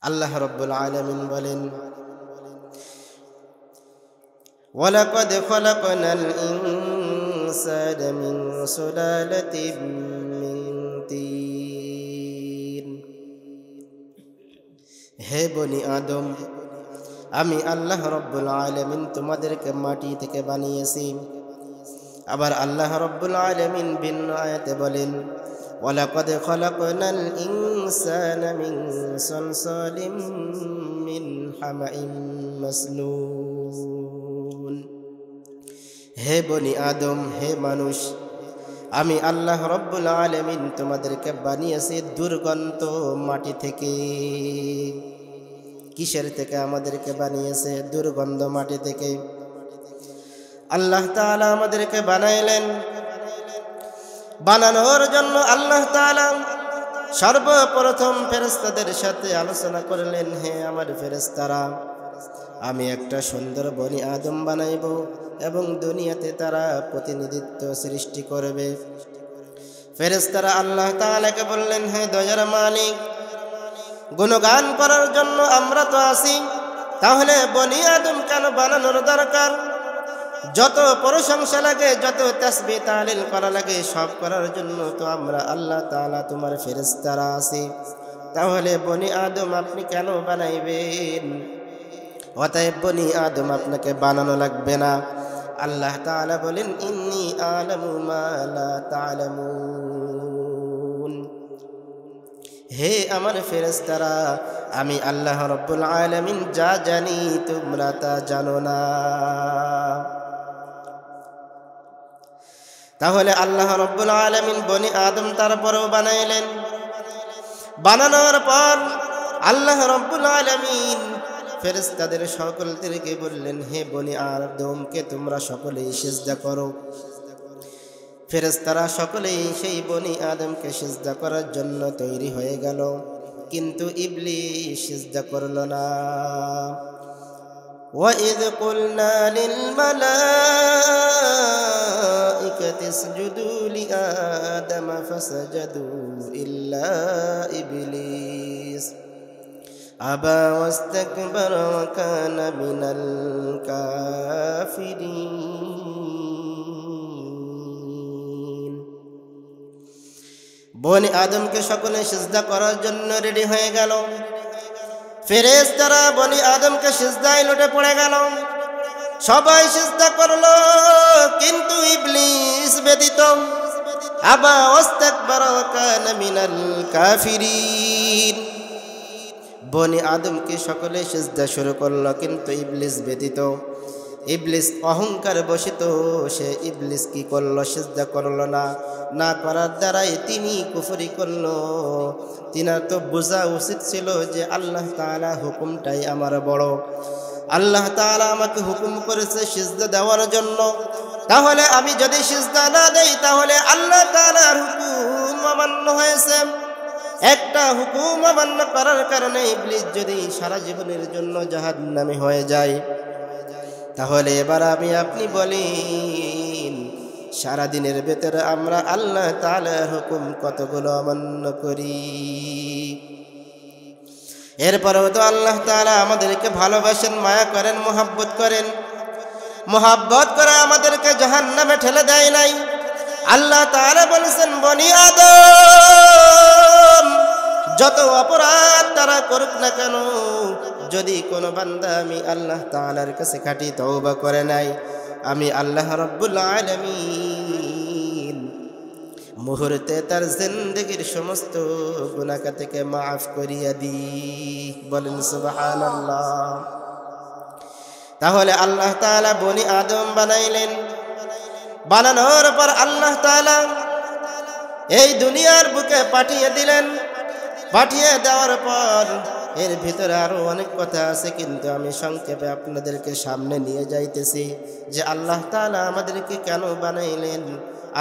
আল্লাহ রাব্বুল আলামিন বলেন, ওয়ালাকাদ খলাকনাল ইনসানা মিন সুলালাতিন মিন তিন। হে বনি আদম, আমি আল্লাহ রাব্বুল আলামিন তোমাদেরকে মাটি থেকে বানিয়েছি। আবার আল্লাহ রাব্বুল আলামিন ভিন্ন আয়াতে বলেন, ওয়ালাকাদ খলাকনাল ইনসানা মিন সালসালিম মিন হামাইম মাসনুন। হে বনি আদম, হে মানুষ, আমি আল্লাহ রাব্বুল আলামিন তোমাদেরকে বানিয়েছি দুর্গন্ধ মাটি থেকে। কিসের থেকে আমাদেরকে বানিয়েছে? দুর্গন্ধ মাটি থেকে। আল্লাহ তাআলা আমাদেরকে বানাইলেন। বানানোর জন্য আল্লাহ তাআলা সর্বপ্রথম ফেরেশতাদের সাথে আলোচনা করলেন, হে আমার ফেরেশতারা, আমি একটা সুন্দর বনি আদম বানাইব এবং দুনিয়াতে তারা প্রতিনিধিত্ব সৃষ্টি করবে। ফেরেশতারা আল্লাহ তাআলাকে বললেন, হে দয়ার মালিক, গুণগান করার জন্য আমরা তো আছি, তাহলে বনি আদম কেন বানানোর দরকার? যত প্রশংসা লাগে, যত তাসবিহ তাহলিল করা লাগে, সব করার জন্য তো আমরা আল্লাহ তাআলা তোমার ফেরেশতারা আছি, তাহলে বনি আদম আপনি কেন বানাইবেন? অতএব বনি আদম আপনাকে বানানো লাগবে না। আল্লাহ তাআলা বলেন, ইন্নী আলামু মা লা তা'লামুন। হে আমার ফেরেশতারা, আমি আল্লাহ রাব্বুল আলামিন যা জানি তোমরা তা জানো না। তাহলে আল্লাহ রাব্বুল আলামিন বনি আদম তারপরেও বানাইলেন। বানানোর পর আল্লাহ রাব্বুল আলামিন ফেরেশতাদের সকলদেরকে বললেন, হে বনি আদমকে তোমরা সকলেই সিজদা করো। ফেরেশতারা সকলেই সেই বনি আদমকে সিজদা করার জন্য তৈরি হয়ে গেল, কিন্তু ইবলিস সিজদা করল না। وَإِذْ قُلْنَا لِلْمَلَائِكَةِ اسْجُدُوا لِآدَمَ فَسَجَدُوا إِلَّا إِبْلِيسَ أَبَى وَاسْتَكْبَرَ وَكَانَ مِنَ الْكَافِرِينَ। বনি আদমকে সকলে সিজদা করার জন্য রেডি হয়ে গেল। ফেরেশতারা বনি আদমকে সিজদায় লুটে পড়ে গেল। সবাই সিজদা করলো, কিন্তু ইবলিস ব্যতীত। আবা ওয়াস্তাকবারা ওয়া কানা মিনাল কাফিরিন। বনি আদমকে সকলে সিজদা শুরু করলো, কিন্তু ইবলিস ব্যতীত। ইবলিস অহংকার বশিত, সে ইবলিস কি করলো? সিজদা করলো না। না করার দ্বারাই তিনি কুফরি করলো। তিনার তো বোঝা উচিত ছিল যে আল্লাহ তাআলা হুকুমটাই আমার বড়। আল্লাহ তাআলা আমাকে হুকুম করেছে সিজদা দেওয়ার জন্য, তাহলে আমি যদি সিজদা না দেই তাহলে আল্লাহ তাআলার হুকুম অমান্য হয়েছে। একটা হুকুম অমান্য করার কারণে ইবলিস যদি সারা জীবনের জন্য জাহান্নামী হয়ে যায়, তাহলে এবার আমি আপনি বলেন, সারাদিনের ভেতরে আমরা আল্লাহ তাআলার হুকুম কতগুলো অমান্য করি। এরপরেও তো আল্লাহ তাআলা আমাদেরকে ভালোবাসেন, মায়া করেন, মোহাব্বত করেন। মোহাব্বত করে আমাদেরকে জাহান্নামে ঠেলে দেয় নাই। আল্লাহ তাআলা বলেছেন, বনি আদম যত অপরাধ তারা করুক না কেন, যদি কোনো বান্দা আমি আল্লাহ তাআলার কাছে খাঁটি তওবা করে নাই, আমি আল্লাহ রাব্বুল আলামিন মুহূর্তে তার জিন্দেগীর সমস্ত গুনাহ থেকে মাফ করিয়া দিই। বলেন সুবহানাল্লাহ। তাহলে আল্লাহ তাআলা বনি আদম বানাইলেন। বানানোর পর আল্লাহ তাআলা এই দুনিয়ার বুকে পাঠিয়ে দিলেন। পাঠিয়ে দেওয়ার পর এর ভিতরে আরো অনেক কথা আছে, কিন্তু আমি সংক্ষেপে আপনাদেরকে সামনে নিয়ে যাইতেছি যে আল্লাহ তাআলা আমাদেরকে কেন বানাইলেন।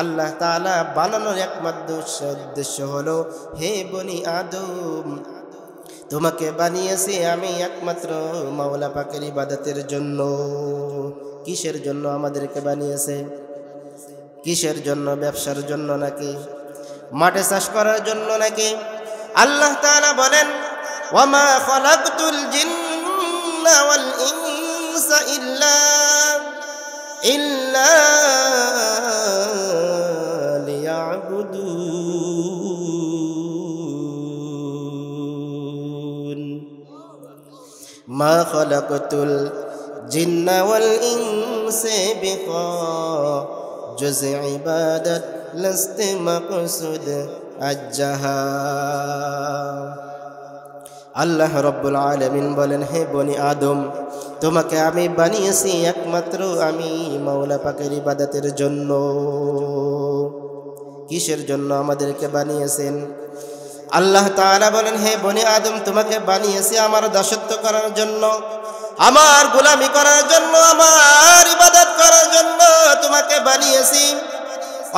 আল্লাহ তাআলা বানানোর একমাত্র উদ্দেশ্য হলো, হে বনি আদম, তোমাকে বানিয়েছি আমি একমাত্র মাওলা পাকের ইবাদতের জন্য। কিসের জন্য আমাদেরকে বানিয়েছে? কিসের জন্য? ব্যবসার জন্য নাকি? মাঠে চাষ করার জন্য নাকি? আল্লাহ তাআলা বলেন, ওয়ামা খালাকতুল জিন্না ওয়াল ইনসা ইল্লা লিয়াবুদুন মা খালাকতুল জিন্না ওয়াল ইনসা বিখাজুজ ইবাদাত লাস্তি মাকসুদ আজ্জাহা। আল্লাহ রব্বুল আলামিন বলেন, হে বনি আদম, তোমাকে আমি বানিয়েছি একমাত্র আমি মাওলা পাকের ইবাদতের জন্য। কিসের জন্য আমাদেরকে বানিয়েছেন? আল্লাহ তাআলা বলেন, হে বনি আদম, তোমাকে বানিয়েছি আমার দাসত্ব করার জন্য, আমার গোলামি করার জন্য, আমার ইবাদত করার জন্য তোমাকে বানিয়েছি।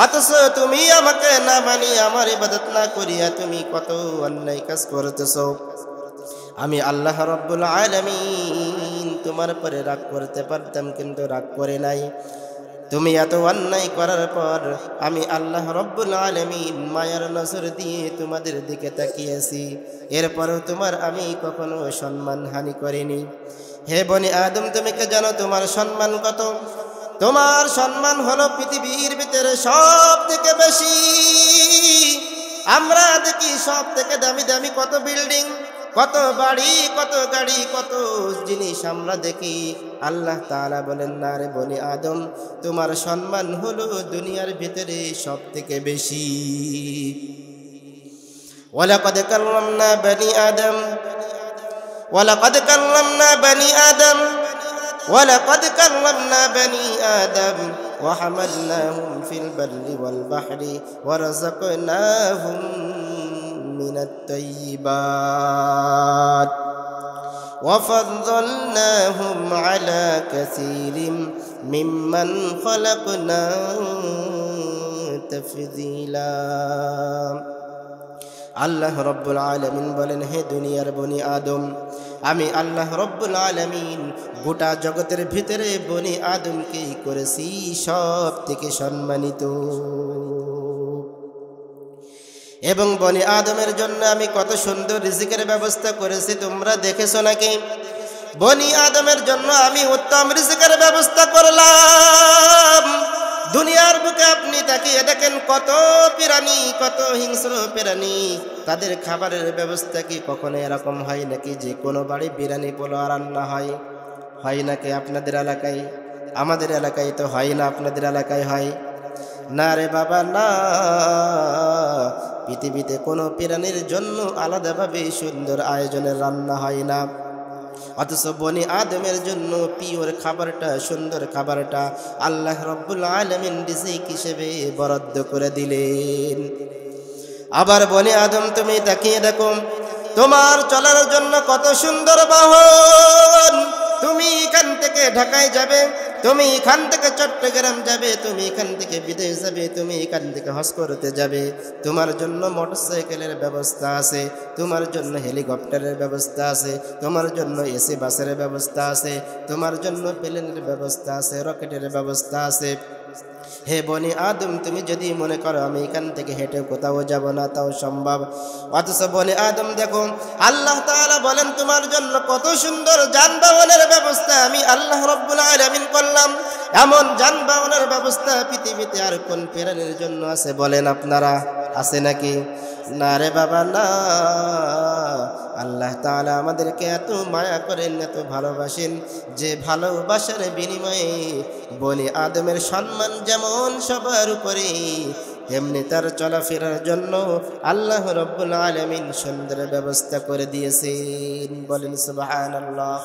অথচ তুমি আমাকে না মানিয়ে আমার ইবাদত না করিয়া তুমি কত অন্যায় কাজ করতেছো। আমি আল্লাহ রব্বুল আলামিন তোমার পরে রাগ করতে পারতাম, কিন্তু রাগ করে নাই। তুমি এত অন্যায় করার পর আমি আল্লাহ রব্বুল আলামিন মায়ার নজর দিয়ে তোমাদের দিকে তাকিয়েছি, এরপরও তোমার আমি কখনো সম্মান হানি করিনি। হে বনি আদম, তুমি কি জানো তোমার সম্মান কত? তোমার সম্মান হলো পৃথিবীর ভিতরে সব থেকে বেশি। আমরা দেখি সব থেকে দামি দামি কত বিল্ডিং, কত বাড়ি, কত গাড়ি, কত জিনিস আমরা দেখি। আল্লাহ তাআলা বলেন, না রে বনি আদম, তোমার সম্মান হলো দুনিয়ার ভিতরে সব থেকে বেশি। ওয়ালাকাদ কাররামনা বনি আদম, ওয়ালাকাদ কাররামনা বনি আদম, ওয়ালাকাদ কাররামনা বনি আদম ওয়া হামালনাহুম ফিল বাররি ওয়াল বাহরি ওয়া রাযাকনাহুম মিনাত তাইয়্যিবাত ওয়া ফাদ্দালনাহুম আলা কাসীরিম মিম্মান খালাকনা তাফদীলা। আল্লাহ রব্বুল আলামিন বলেন, হে দুনিয়ার বনি আদম, আমি আল্লাহ রব্বুল আলামিন গোটা জগতের ভিতরে বনি আদমকেই করেছি সব থেকে সম্মানিত। এবং বনি আদমের জন্য আমি কত সুন্দর রিজিকের ব্যবস্থা করেছি, তোমরা দেখেছো নাকি? বনি আদমের জন্য আমি উত্তম রিজিকের ব্যবস্থা করলাম। দুনিয়ার বুকে আপনি তাকিয়ে দেখেন কত প্রাণী, কত হিংস্র প্রাণী, তাদের খাবারের ব্যবস্থা কি কখনো এরকম হয় নাকি যে কোনো বাড়ি বিরিয়ানি পোলাও রান্না হয়? হয় নাকি আপনাদের এলাকায়? আমাদের এলাকায় তো হয় না, আপনাদের এলাকায় হয় না রে বাবা, না। পৃথিবীতে কোনো প্রাণীর জন্য আলাদাভাবে সুন্দর আয়োজনের রান্না হয় না। অথচ বনি আদমের জন্য পিওর খাবারটা, সুন্দর খাবারটা আল্লাহ রব্বুল আলামিন রিজিক হিসেবে বরাদ্দ করে দিলেন। আবার বনি আদম, তুমি তাকিয়ে দেখো তোমার চলার জন্য কত সুন্দর বাহন। তুমি এখান থেকে ঢাকায় যাবে, তুমি এখান থেকে চট্টগ্রাম যাবে, তুমি এখান থেকে বিদেশ যাবে, তুমি এখান থেকে হজ করতে যাবে, তোমার জন্য মোটরসাইকেলের ব্যবস্থা আছে, তোমার জন্য হেলিকপ্টারের ব্যবস্থা আছে, তোমার জন্য এসি বাসের ব্যবস্থা আছে, তোমার জন্য প্লেনের ব্যবস্থা আছে, রকেটের ব্যবস্থা আছে। হে বনি আদম, তুমি যদি মনে করো আমি এখান থেকে হেঁটে কোথাও যাব না, তাও সম্ভব। অথচ বনি আদম দেখো, আল্লাহ তাআলা বলেন তোমার জন্য কত সুন্দর যানবাহনের ব্যবস্থা আমি আল্লাহ রব্বুল আলামিন করলাম। এমন যানবাহনের ব্যবস্থা পৃথিবীতে আর কোন প্রাণীর জন্য আছে বলেন আপনারা? আছে নাকি? না রে বাবা, না। আল্লাহ তাআলা আমাদেরকে এত মায়া করেন, এত ভালোবাসেন, যে ভালোবাসার বিনিময়ে বনি আদমের সম্মান যেমন সবার উপরে, তেমনি তার চলাফেরার জন্য আল্লাহ রব্বুল আলামিন সুন্দর ব্যবস্থা করে দিয়েছেন। বলেন সুবহানাল্লাহ।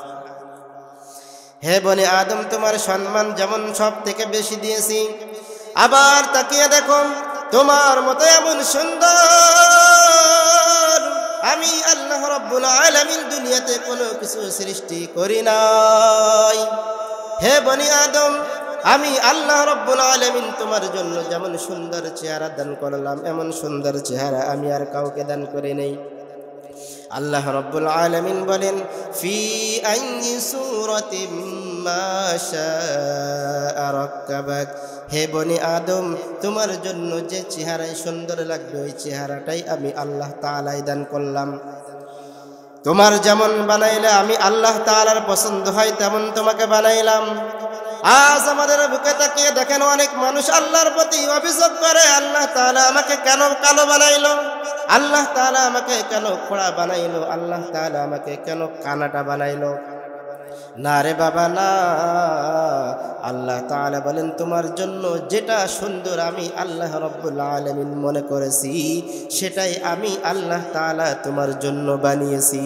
হে বনি আদম, তোমার সম্মান যেমন সব থেকে বেশি দিয়েছি, আবার তাকিয়ে দেখো তোমার মতো এমন সুন্দর আমি আল্লাহ রব্বুল আলামিন দুনিয়াতে কোনো কিছু সৃষ্টি করি নাই। হে বনি আদম, আমি আল্লাহ রব্বুল আলামিন তোমার জন্য যেমন সুন্দর চেহারা দান করলাম, এমন সুন্দর চেহারা আমি আর কাউকে দান করি নাই। আল্লাহ রব্বুল আলামিন বলেন, ফি আইয়ি সূরাতিম মা শাআ রাক্কাবাক। হে বনি আদম, তোমার জন্য যে চেহারায় সুন্দর লাগবে ওই চেহারাটাই আমি আল্লাহ তাআলাই দান করলাম। তোমার যেমন বানাইলে আমি আল্লাহ তাআলার পছন্দ হয় তেমন তোমাকে বানাইলাম। আজ আমাদের বুকে তাকিয়ে দেখেন অনেক মানুষ আল্লাহর প্রতি অভিযোগ করে, আল্লাহ তাআলা আমাকে কেন কালো বানাইলো, আল্লাহ তাআলা আমাকে কেন খোড়া বানাইলো, আল্লাহ তাআলা আমাকে কেন কানাটা বানাইলো। না রে বাবা না, আল্লাহ তাআলা বলেন তোমার জন্য যেটা সুন্দর আমি আল্লাহ রাব্বুল আলামিন মনে করেছি সেটাই আমি আল্লাহ তাআলা তোমার জন্য বানিয়েছি।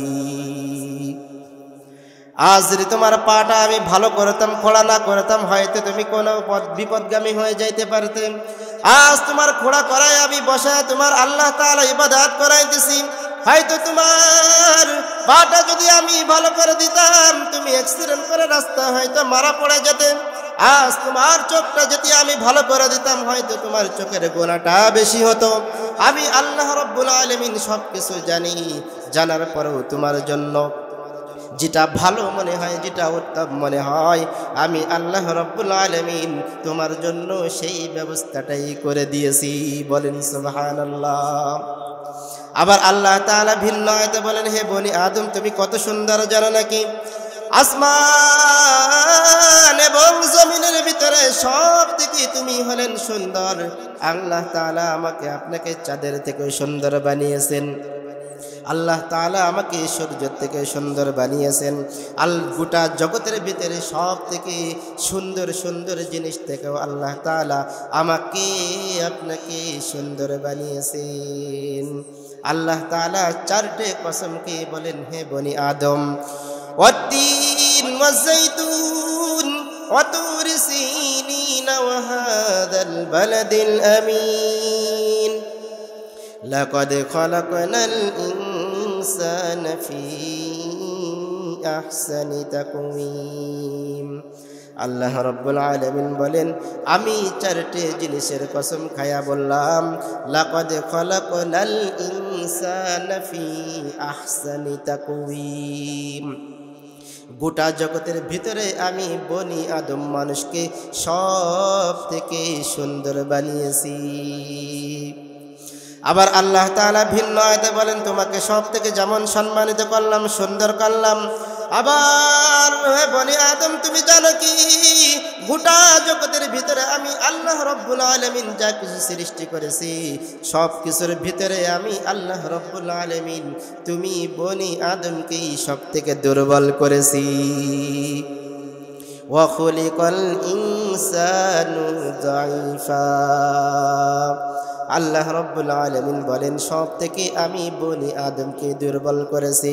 আজ যদি তোমার পাটা আমি ভালো করতাম, খোড়া না করতাম, হয়তো তুমি কোনো বিপদগামী হয়ে যাইতে পারতে। আজ তোমার খোড়া করাই আমি বসায় তোমার আল্লাহ তাআলা ইবাদত করাইতেছি, হয়তো তোমার পাটা যদি আমি ভালো করে দিতাম তুমি অ্যাক্সিডেন্ট করে রাস্তা হয়তো মারা পড়ে যেতে। আজ তোমার চোখটা যদি আমি ভালো করে দিতাম হয়তো তোমার চোখের গোনাটা বেশি হতো। আমি আল্লাহ রাব্বুল আলামিন সব কিছু জানি, জানার পরেও তোমার জন্য যেটা ভালো মনে হয়, যেটা উত্তম মনে হয়, আমি আল্লাহ রাব্বুল আলামিন তোমার জন্য সেই ব্যবস্থাটাই করে দিয়েছি। বলেন সুবহানাল্লাহ। আবার আল্লাহ তাআলা ভিন্ন আয়াতে বলেন, হে বনি আদম তুমি কত সুন্দর জানো নাকি? আসমান এবং জমিনের ভিতরে সব থেকে তুমি হলেন সুন্দর। আল্লাহ তাআলা আমাকে আপনাকে চাঁদের থেকে সুন্দর বানিয়েছেন, আল্লাহ তাআলা আমাকে সূর্যের থেকে সুন্দর বানিয়েছেন। গোটা জগতের ভিতরে সব থেকে সুন্দর সুন্দর জিনিস থেকেও আল্লাহ তাআলা আমাকে আপনাকে সুন্দর বানিয়েছেন। আল্লাহ তাআলা চারটে কসমকে বলেন, হে বনি আদম, ওয়াত্তিন ওয়াজ্জাইতুন ওয়া তুর সিনিন ওয়া হাযাল বালাদিল আমিন লাকাদ খালাকনাল ইনসানা ফি আহসানি তাকওয়িম। আল্লাহ রাব্বুল আলামিন বলেন, আমি চারটে জিনিসের কসম খায়া বললাম, লাকাদ খালাকনাল ইনসানা ফি আহসানি তাকওয়িম। গোটা জগতের ভিতরে আমি বনি আদম মানুষকে সব থেকে সুন্দর বানিয়েছি। আবার আল্লাহ তাআলা ভিন্ন আয়াতে বলেন, তোমাকে সব থেকে যেমন সম্মানিত করলাম, সুন্দর করলাম। আবার হে বনি আদম তুমি জানো কি, গোটা জগতের ভিতরে আমি আল্লাহ রাব্বুল আলামিন যা কিছু সৃষ্টি করেছি সব কিছুর ভিতরে আমি আল্লাহ রাব্বুল আলামিন তুমি বনি আদমকেই সব থেকে দুর্বল করেছি। ওয়া খুলিকাল ইনসানু যায়িফা। আল্লাহ রাব্বুল আলামিন বলেন, সব থেকে আমি বনি আদমকে দুর্বল করেছি।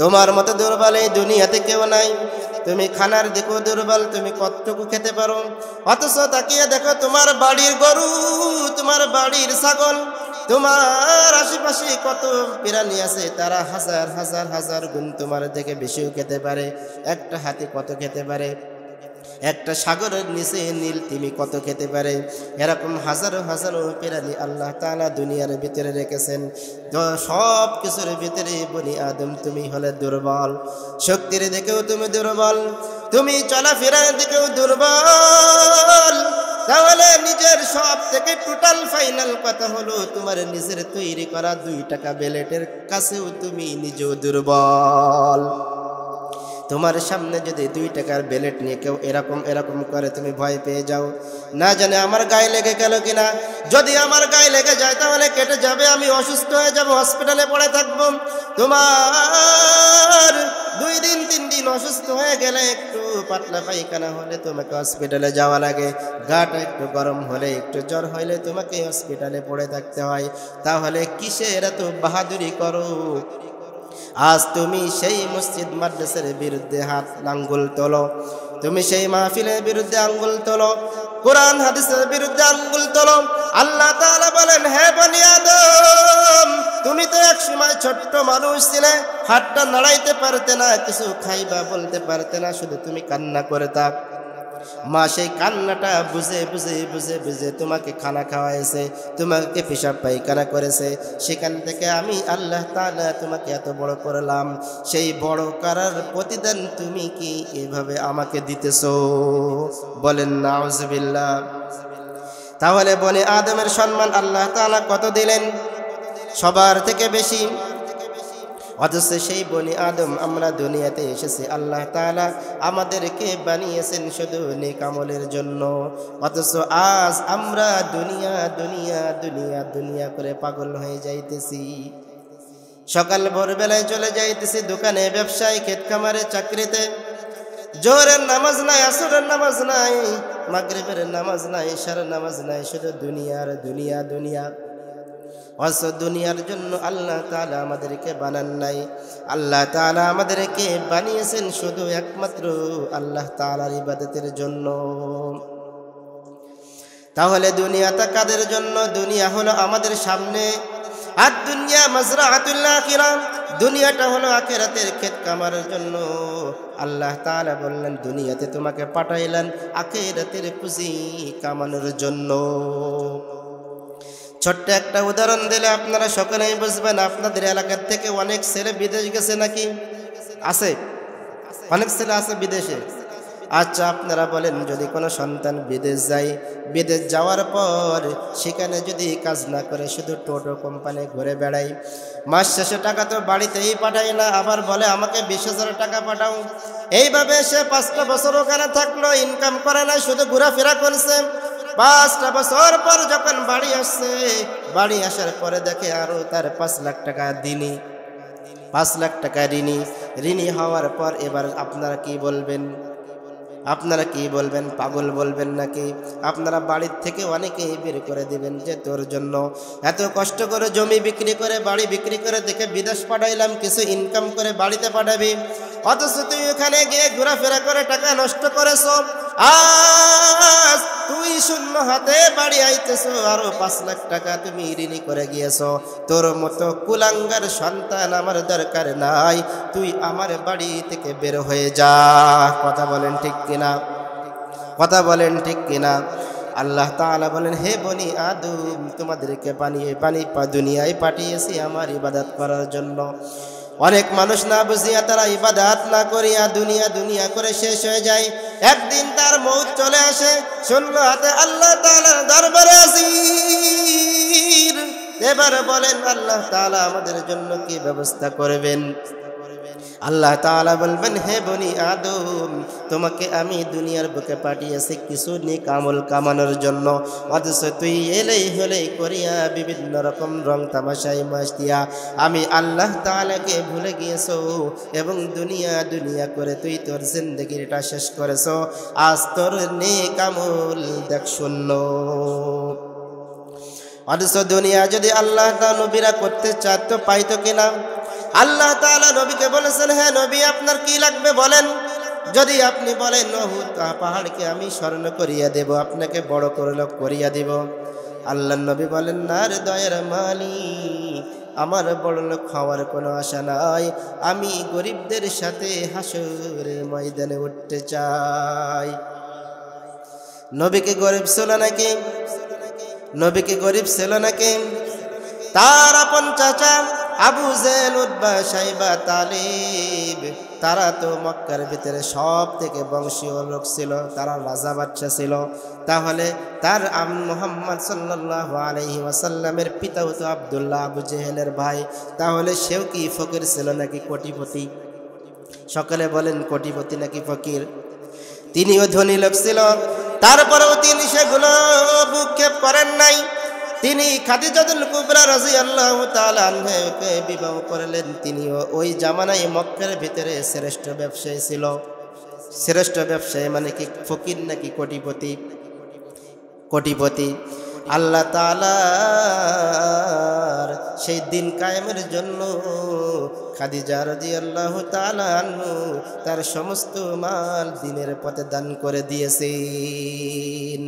তোমার মতো দুর্বল এই দুনিয়াতে কেউ নাই। তুমি খানার দেখো দুর্বল, তুমি কতটুকু খেতে পারো, অথচ তাকিয়ে দেখো তোমার বাড়ির গরু, তোমার বাড়ির ছাগল, তোমার আশেপাশে কত প্রাণী আছে, তারা হাজার হাজার হাজার গুণ তোমার থেকে বেশিও খেতে পারে। একটা হাতি কত খেতে পারে, একটা সাগরের নিচে নীল তিমি কত খেতে পারে। এরকম হাজারো হাজারো প্রাণী আল্লাহ তাআলা দুনিয়ার ভিতরে রেখেছেন। সব কিছুর ভিতরে বনি আদম তুমি হলে দুর্বল। শক্তির দিকেও তুমি দুর্বল, তুমি চলাফেরার দিকেও দুর্বল। তাহলে নিজের সব থেকে টোটাল ফাইনাল কথা হলো, তোমার নিজের তৈরি করা 2 টাকা বেলেটের কাছেও তুমি নিজেও দুর্বল। তোমার সামনে যদি 2 টাকার বেলেট নিয়ে কেউ এরকম এরকম করে তুমি ভয় পেয়ে যাও, না জানে আমার গায়ে লেগে গেল কিনা। যদি আমার গায়ে লেগে যায় তাহলে কেটে যাবে, আমি অসুস্থ হয়ে যাব, হসপিটালে পড়ে থাকবো। তোমার 2 দিন 3 দিন অসুস্থ হয়ে গেলে, একটু পাতলা পায়খানা হলে তোমাকে হসপিটালে যাওয়া লাগে, গাটা একটু গরম হলে, একটু জ্বর হইলে তোমাকে হসপিটালে পড়ে থাকতে হয়। তাহলে কিসের এত বাহাদুরি করো? আজ তুমি সেই মসজিদ মাদ্রাসার বিরুদ্ধে হাত আঙ্গুল তোলো, তুমি সেই মাহফিলের বিরুদ্ধে আঙ্গুল তোলো, কোরআন হাদিসের বিরুদ্ধে আঙ্গুল তোলো। আল্লাহ তাআলা বলেন, হে বনি আদম তুমি তো এক সময় ছোট্ট মানুষ ছিলে, হাতটা নাড়াইতে পারতে না, কিছু খাইবা বলতে পারতে না, শুধু তুমি কান্না করে থাক। মা সেই কান্নাটা বুঝে বুঝে বুঝে বুঝে তোমাকে খানা খাওয়াইছে, তোমাকে পেশাব পায়খানা করেছে। সেখান থেকে আমি আল্লাহ তাআলা তোমাকে এত বড় করলাম, সেই বড় করার প্রতিদান তুমি কি এভাবে আমাকে দিতেছো? বলেন নাউজুবিল্লাহ। তাহলে বনি আদমের সম্মান আল্লাহ তাআলা কত দিলেন? সবার থেকে বেশি। অথচ সেই বনি আদম আমরা দুনিয়াতে এসেছি, আল্লাহ তাআলা আমাদেরকে বানিয়েছেন শুধু নেক আমলের জন্য। অথচ আজ আমরা দুনিয়া দুনিয়া দুনিয়া দুনিয়া করে পাগল হয়ে যাইতেছি। সকাল ভোরবেলায় চলে যাইতেছি দোকানে, ব্যবসায়, ক্ষেত খামারে, চাকরিতে। জোহরের নামাজ নাই, আসরের নামাজ নাই, মাগরিবের নামাজ নাই, ইশারের নামাজ নাই, শুধু দুনিয়ার দুনিয়া দুনিয়া। অথচ দুনিয়ার জন্য আল্লাহ তাআলা আমাদেরকে বানান নাই। আল্লাহ তাআলা আমাদেরকে বানিয়েছেন শুধু একমাত্র আল্লাহ তাআলার ইবাদতের জন্য। তাহলে দুনিয়াটা কাদের জন্য? দুনিয়া হলো আমাদের সামনে, আর দুনিয়া মাজরাআতুল আখিরাহ, দুনিয়াটা হলো আখিরাতের ক্ষেত কামারের জন্য। আল্লাহ তাআলা বললেন দুনিয়াতে তোমাকে পাঠাইলেন আখিরাতের পুঁজি কামানোর জন্য। ছোট্ট একটা উদাহরণ দিলে আপনারা সকলেই বুঝবেন। আপনাদের এলাকার থেকে অনেক ছেলে বিদেশ গেছে নাকি? আছে, অনেক ছেলে আছে বিদেশে। আচ্ছা, আপনারা বলেন, যদি কোনো সন্তান বিদেশ যায়, বিদেশ যাওয়ার পর সেখানে যদি কাজ না করে শুধু টোটো কোম্পানি ঘুরে বেড়ায়, মাস শেষে টাকা তো বাড়িতেই পাঠায় না, আবার বলে আমাকে 20,000 টাকা পাঠাও। এইভাবে সে 5টা বছর ওখানে থাকলো, ইনকাম করে না, শুধু ঘোরাফেরা করছে। 5টা বছর পর যখন বাড়ি আসছে, বাড়ি আসার পরে দেখে আরো তার 5 লাখ টাকা দিনই, 5 লাখ টাকা ঋণী হওয়ার পর এবার আপনারা কি বলবেন? আপনারা কি বলবেন? পাগল বলবেন নাকি? আপনারা বাড়ির থেকে অনেকেই বের করে দিবেন যে তোর জন্য এত কষ্ট করে জমি বিক্রি করে, বাড়ি বিক্রি করে দেখে বিদেশ পাঠাইলাম, কিছু ইনকাম করে বাড়িতে পাঠাবি, অথচ তুই ওখানে গিয়ে ঘোরাফেরা করে টাকা নষ্ট করেছ। আজ তুই শূন্য হাতে বাড়ি আইতেছ, আরো 5 লাখ টাকা তুমি ঋণী করে গিয়েছ। তোর মতো কুলাঙ্গার সন্তান আমার দরকার নাই, তুই আমার বাড়ি থেকে বের হয়ে যা। কথা বলেন ঠিক কিনা? কথা বলেন ঠিক কিনা? আল্লাহ তাআলা বলেন, হে বনি আদম, তোমাদেরকে দুনিয়ায় পাঠিয়েছি আমার ইবাদত করার জন্য। অনেক মানুষ না বুঝিয়া তারা ইবাদত না করিয়া দুনিয়া দুনিয়া করে শেষ হয়ে যায়। একদিন তার মৌত চলে আসে, শূন্য হাতে আল্লাহ তাআলার দরবারে হাজির। এবার বলেন আল্লাহ তাআলা আমাদের জন্য কি ব্যবস্থা করবেন? আল্লাহ তাআলা বলবেন, হে বনি আদম, তোমাকে আমি দুনিয়ার বুকে পাঠিয়েছি কিছু নেক আমল কামানোর জন্য, অথচ তুই এলেই হলেই করিয়া বিভিন্ন রকম রং তামাশায় মাস্তিয়া আমি আল্লাহ তাআলাকে ভুলে গিয়েছো এবং দুনিয়া দুনিয়া করে তুই তোর জিন্দেগিটা শেষ করেছো। আজ তোর নেক আমল দেখ শূন্য। অথচ দুনিয়া যদি আল্লাহ তাআলা নবীরা করতে চাইতো পাইতো কিনা? আল্লাহ তাআলা নবীকে বলেছেন, হ্যাঁ নবী, আপনার কি লাগবে বলেন। যদি আপনি বলেন উহুদ পাহাড়কে আমি স্মরণ করিয়া দেব, আপনাকে বড় করিয়া দেব, আল্লাহ নবী বলেন, না রে দয়ার মালিক, আমার বড় লোক হওয়ার কোনো আশা নাই, আমি গরিবদের সাথে হাসরের ময়দানে উঠতে চাই। নবীকে গরিব ছিল নাকি? নবীকে গরিব ছিল নাকি? তার আপন চাচা আবু জেহেল, উতবা, শাইবা, তালিব, তারা তো মক্কার ভিতরে সব থেকে বংশীয় লোক ছিল, তারা রাজা বাদশা ছিল। তাহলে তার মুহাম্মদ সাল্লাল্লাহু আলাইহি ওয়াসাল্লামের পিতাও তো আব্দুল্লাহ, আবু জেহেলের ভাই। তাহলে সেও কি ফকির ছিল নাকি কোটিপতি? সকলে বলেন কোটিপতি নাকি ফকির? তিনিও ধনী লোক ছিল, তারপরেও তিনি সেগুলো ভ্রুক্ষেপ করেন নাই। তিনি খাদিজাতুল কুবরা রাদিয়াল্লাহু তাআলা আনহাকে বিবাহ করলেন। তিনিও ওই জামানায় মক্কার ভিতরে শ্রেষ্ঠ ব্যবসায়ী ছিল। শ্রেষ্ঠ ব্যবসায়ী মানে কি ফকির নাকি কোটিপতি? কোটিপতি। আল্লাহ তাআলার সেই দিন কায়েমের জন্য খাদিজা রাদিয়াল্লাহু তাআলা আনহু তার সমস্ত মাল দ্বীনের পথে দান করে দিয়েছেন।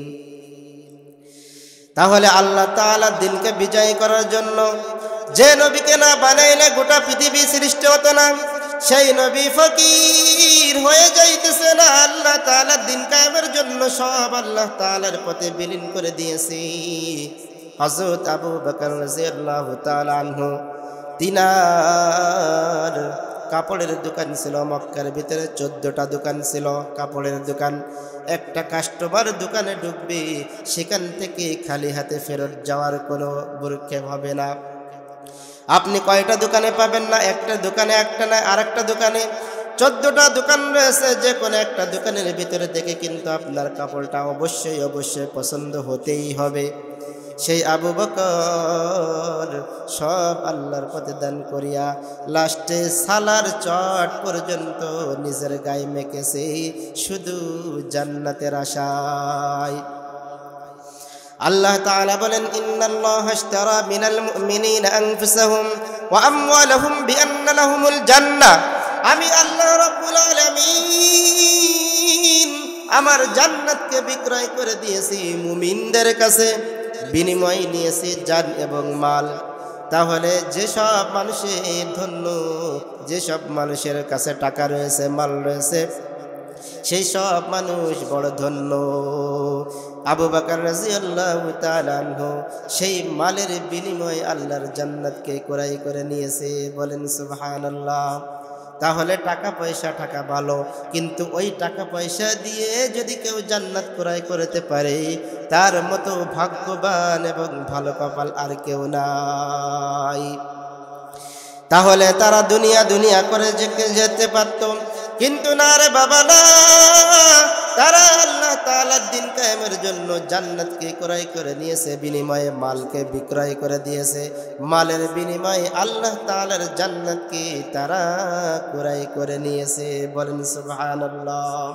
তাহলে আল্লাহ তাআলা দিনকে বিজয় করার জন্য যে নবীকে না বানাইলে গোটা পৃথিবী সৃষ্টি হতো না, সেই নবী ফকির হয়ে যাইতেছে না। আল্লাহ তাআলা দিন কায়েমের জন্য সব আল্লাহ তাআলার পথে বিলীন করে দিয়েছে। হযরত আবু বকর রাদিয়াল্লাহু তাআলা আনহু, তিনার কাপড়ের দোকান ছিল মক্কার ভিতরে, 14টা দোকান ছিল কাপড়ের দোকান। একটা কাস্টমার দোকানে ঢুকবে, সেখান থেকে খালি হাতে ফেরত যাওয়ার কোনো ভ্রুক্ষেপ হবে না। আপনি কয়টা দোকানে পাবেন না? একটা দোকানে, একটা না আরেকটা দোকানে 14টা দোকান রয়েছে। যে কোনো একটা দোকানের ভিতরে থেকে কিন্তু আপনার কাপড়টা অবশ্যই অবশ্যই পছন্দ হতেই হবে। সেই আবু বকর সব আল্লাহর পথে দান করিয়া লাস্টে সালার চট পর্যন্ত নিজের গায়ে মেখেছে শুধু জান্নাতের আশায়। আল্লাহ তাআলা বলেন, ইন্নাল্লাহা আশতারা মিনাল মুমিনিনা আনফুসাহুম ওয়া আমওয়ালাহুম বিআন্না লাহুমুল জান্নাহ। আমি আল্লাহ রাব্বুল আলামিন আমার জান্নাতকে বিক্রয় করে দিয়েছি মুমিনদের কাছে, বিনিময় নিয়েছি জান এবং মাল। তাহলে যেসব মানুষের ধন্য, যেসব মানুষের কাছে টাকা রয়েছে, মাল রয়েছে, সেই সব মানুষ বড় ধন্য। আবু বকর রাদিয়াল্লাহু তাআলা আনহু সেই মালের বিনিময়ে আল্লাহর জান্নাতকে ক্রয় করে নিয়েছে। বলেন সুবহানাল্লাহ। তাহলে টাকা পয়সা টাকা ভালো, কিন্তু ওই টাকা পয়সা দিয়ে যদি কেউ জান্নাত ক্রয় করতে পারে তার মতো ভাগ্যবান এবং ভালো কপাল আর কেউ নাই। তাহলে তারা দুনিয়া দুনিয়া করে যেতে পারত, কিন্তু না রে বাবা না, তারা আল্লাহ তাআলার দ্বীন কায়েমের জন্য জান্নাতকে ক্রয় করে নিয়েছে, বিনিময়ে মালকে বিক্রয় করে দিয়েছে। মালের বিনিময়ে আল্লাহ তাআলার জান্নাতকে তারা ক্রয় করে নিয়েছে। বলেন সুবহানাল্লাহ।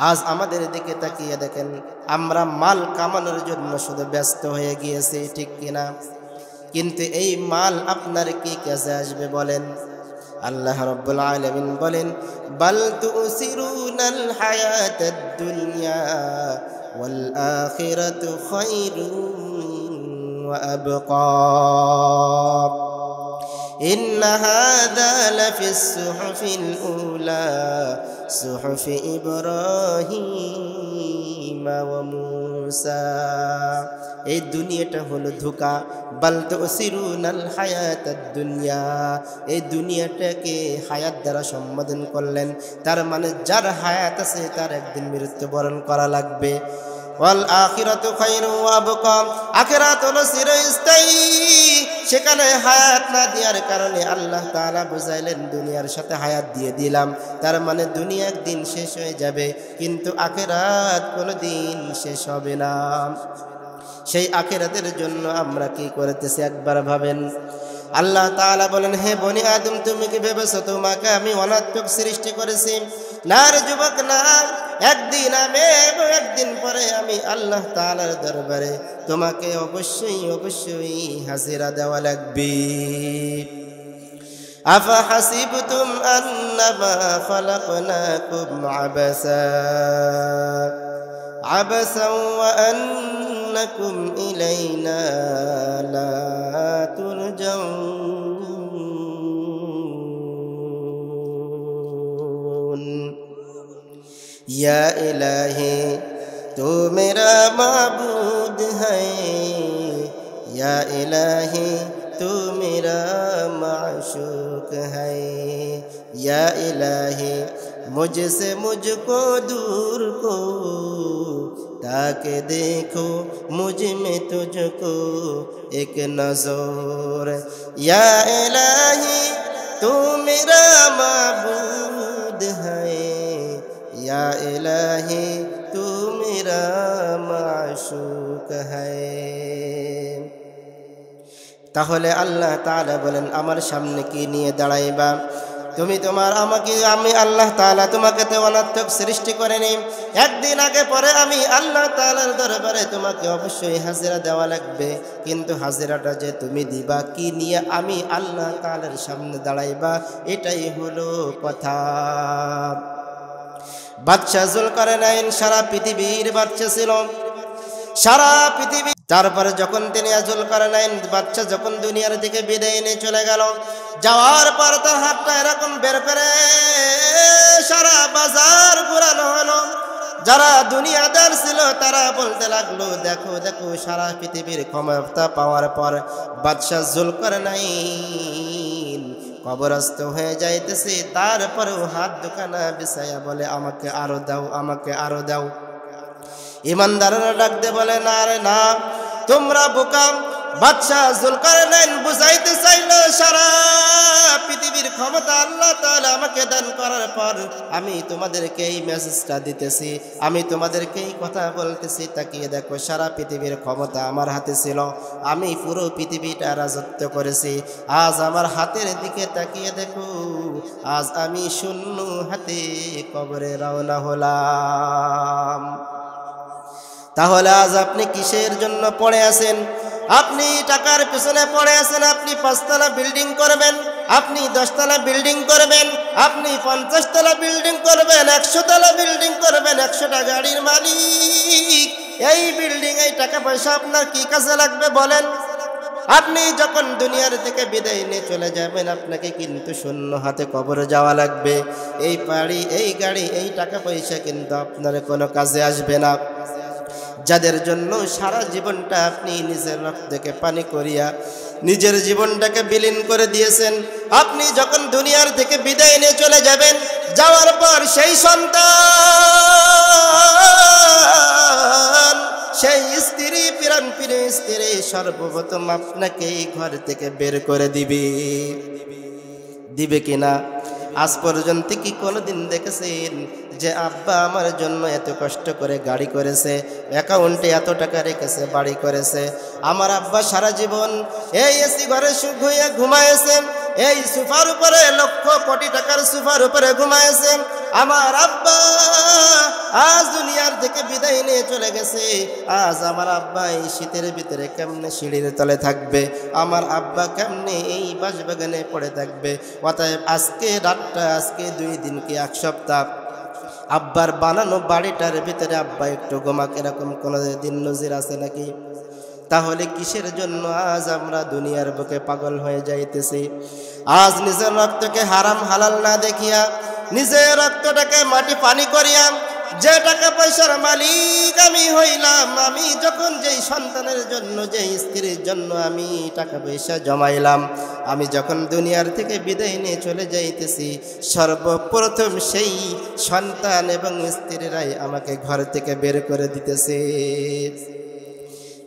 আজ আমাদের দিকে তাকিয়ে দেখেন, আমরা মাল কামানোর জন্য শুধু ব্যস্ত হয়ে গিয়েছি, ঠিক কিনা? কিন্তু এই মাল আপনার কি কাজে আসবে বলেন? আল্লাহ রাব্বুল আলামিন বলেন, বাল তুসিরুনাল হায়াতাদ দুনিয়া ওয়াল আখিরাতু খায়রুন ওয়া আবকা ইন্না হাযা লাফিস সুহুফিল উলা সুহুফি ইব্রাহিম ওয়া মূসা। এই দুনিয়াটা হলো ধোঁকা। বাল তুসিরুনাল হায়াতাদ দুনিয়া, এই দুনিয়াটাকে হায়াত দ্বারা সম্বোধন করলেন। তার মানে যার হায়াত আছে তার একদিন মৃত্যুবরণ করা লাগবে। ওয়াল আখিরাতু খায়রুন ওয়া আবকা, আখিরাত হলো চিরস্থায়ী। সেখানে হায়াত না দেওয়ার কারণে আল্লাহ তাআলা বুঝাইলেন দুনিয়ার সাথে হায়াত দিয়ে দিলাম, তার মানে দুনিয়া একদিন শেষ হয়ে যাবে, কিন্তু আখিরাত কোনোদিন শেষ হবে না। সেই আখিরাতের জন্য আমরা কি করতেছি একবার ভাবেন। আল্লাহ তাআলা বলেন, হে বনি আদম, তুমি কি ভেবেছো তোমাকে আমি অনাত্মক সৃষ্টি করেছি? না রে যুবক, না। একদিন আমি এবং একদিন পরে আমি আল্লাহ তাআলার দরবারে তোমাকে অবশ্যই অবশ্যই হাজিরা দেওয়া লাগবে। আফা হাসিবতুম আন্নামা খালাকনাকুম আবাসা আবাসাও ওয়া আন্নাকুম ইলাইনা লা তুরজাউন। या इलाही तू मेरा माबूद है, या इलाही तू मेरा माशूक है, या इलाही मुझसे मुझको दूर को, ताकि देखो मुझ में तुझको एक नज़र। या इलाही तू मेरा माबूद है, या इलाही तू मेरा माशूक है। তাহলে আল্লাহ তাআলা বলেন, আমার সামনে কি নিয়ে দাঁড়াইবা তুমি? তোমার আমাকে আমি আল্লাহ তাআলা তোমাকে তো অনাত্মক সৃষ্টি করেনি। একদিন আগে পরে আমি আল্লাহ তাআলার দরবারে তোমাকে অবশ্যই হাজিরা দেওয়া লাগবে, কিন্তু হাজিরাটা যে তুমি দিবা কি নিয়ে আমি আল্লাহ তাআলার সামনে দাঁড়াইবা, এটাই হলো কথা। বাদশা যুলকারনাইন সারা পৃথিবীর বাদশা ছিল, সারা পৃথিবী। তারপরে যখন তিনি যুলকারনাইন বাদশা যখন দুনিয়ার দিকে বিদায় নিয়ে চলে গেল, যাওয়ার পর তার হাতটা এরকম বের করে সারা বাজার ঘোরানো হলো। যারা দুনিয়াদার ছিল তারা বলতে লাগলো, দেখো দেখো, সারা পৃথিবীর ক্ষমতা পাওয়ার পর বাদশা যুলকারনাইন কবরস্থ হয়ে যাইতেছে, তারপরেও হাত দুখানা বিছায়া বলে, আমাকে আরো দাও, আমাকে আরো দাও। ইমানদাররা ডাকতে বলে, না রে না, তোমরা বোকা, বাদশাহ যুলকারনাইন বুঝাইতে চাইল সারা পৃথিবীর ক্ষমতা আল্লাহ তাআলা আমাকে দান করার পর আমি তোমাদেরকে এই মেসেজটা দিতেছি, আমি তোমাদেরকে এই কথা বলতেছি, তাকিয়ে দেখো সারা পৃথিবীর ক্ষমতা আমার হাতে ছিল, আমি পুরো পৃথিবীটা রাজত্ব করেছি। আজ আমার হাতের দিকে তাকিয়ে দেখো, আজ আমি শূন্য হাতে কবরে রওনা হলাম। তাহলে আজ আপনি কিসের জন্য পড়ে আছেন? আপনি টাকার পেছনে পড়ে আছেন। আপনি 5 তলা বিল্ডিং করবেন, আপনি 10 তলা বিল্ডিং করবেন, আপনি 50 তলা বিল্ডিং করবেন, 100 তলা বিল্ডিং করবেন, 100টা গাড়ির মালিক। এই বিল্ডিং, এই টাকা পয়সা আপনার কি কাজে লাগবে বলেন? আপনি যখন দুনিয়ার থেকে বিদায় নিয়ে চলে যাবেন, আপনাকে কিন্তু শূন্য হাতে কবরে যাওয়া লাগবে। এই বাড়ি, এই গাড়ি, এই টাকা পয়সা কিন্তু আপনার কোনো কাজে আসবে না। যাদের জন্য সারা জীবনটা আপনি নিজের রক্তকে পানি করিয়া নিজের জীবনটাকে বিলীন করে দিয়েছেন, আপনি যখন দুনিয়ার থেকে বিদায় নিয়ে চলে যাবেন, যাওয়ার পর সেই সন্তান, সেই স্ত্রী, পিরান পিরে স্ত্রী সর্বপ্রথম আপনাকে এই ঘর থেকে বের করে দিবে কিনা? আজ পর্যন্ত কি কোনোদিন দেখেছেন যে আব্বা আমার জন্য এত কষ্ট করে গাড়ি করেছে, অ্যাকাউন্টে এত টাকা রেখেছে, বাড়ি করেছে? আমার আব্বা সারা জীবন এই এসি ঘরে শুয়ে ঘুমায়েছে, এই সোফার উপরে লক্ষ কোটি টাকার সোফার উপরে ঘুমায়েছে। আমার আব্বা আজ দুনিয়ার থেকে বিদায় নিয়ে চলে গেছে। আজ আমার আব্বা এই শীতের ভিতরে কেমনে সিঁড়ির তলে থাকবে? আমার আব্বা কেমনে এই বাঁশবাগানে পড়ে থাকবে? অতএব আজকে রাতটা, আজকে 2 দিন কি 1 সপ্তাহ আব্বার বানানো বাড়িটার ভিতরে আব্বা একটু ঘুমাক, এরকম কোনো দিন নজির আছে নাকি? তাহলে কিসের জন্য আজ আমরা দুনিয়ার বুকে পাগল হয়ে যাইতেছি? আজ নিজের রক্তকে হারাম হালাল না দেখিয়া, নিজের রক্তটাকে মাটি পানি করিয়া যে টাকা পয়সার মালিক আমি হইলাম, আমি যখন যেই সন্তানের জন্য, যেই স্ত্রীর জন্য আমি টাকা পয়সা জমাইলাম, আমি যখন দুনিয়ার থেকে বিদায় নিয়ে চলে যাইতেছি, সর্বপ্রথম সেই সন্তান এবং স্ত্রীরাই আমাকে ঘর থেকে বের করে দিতেছে।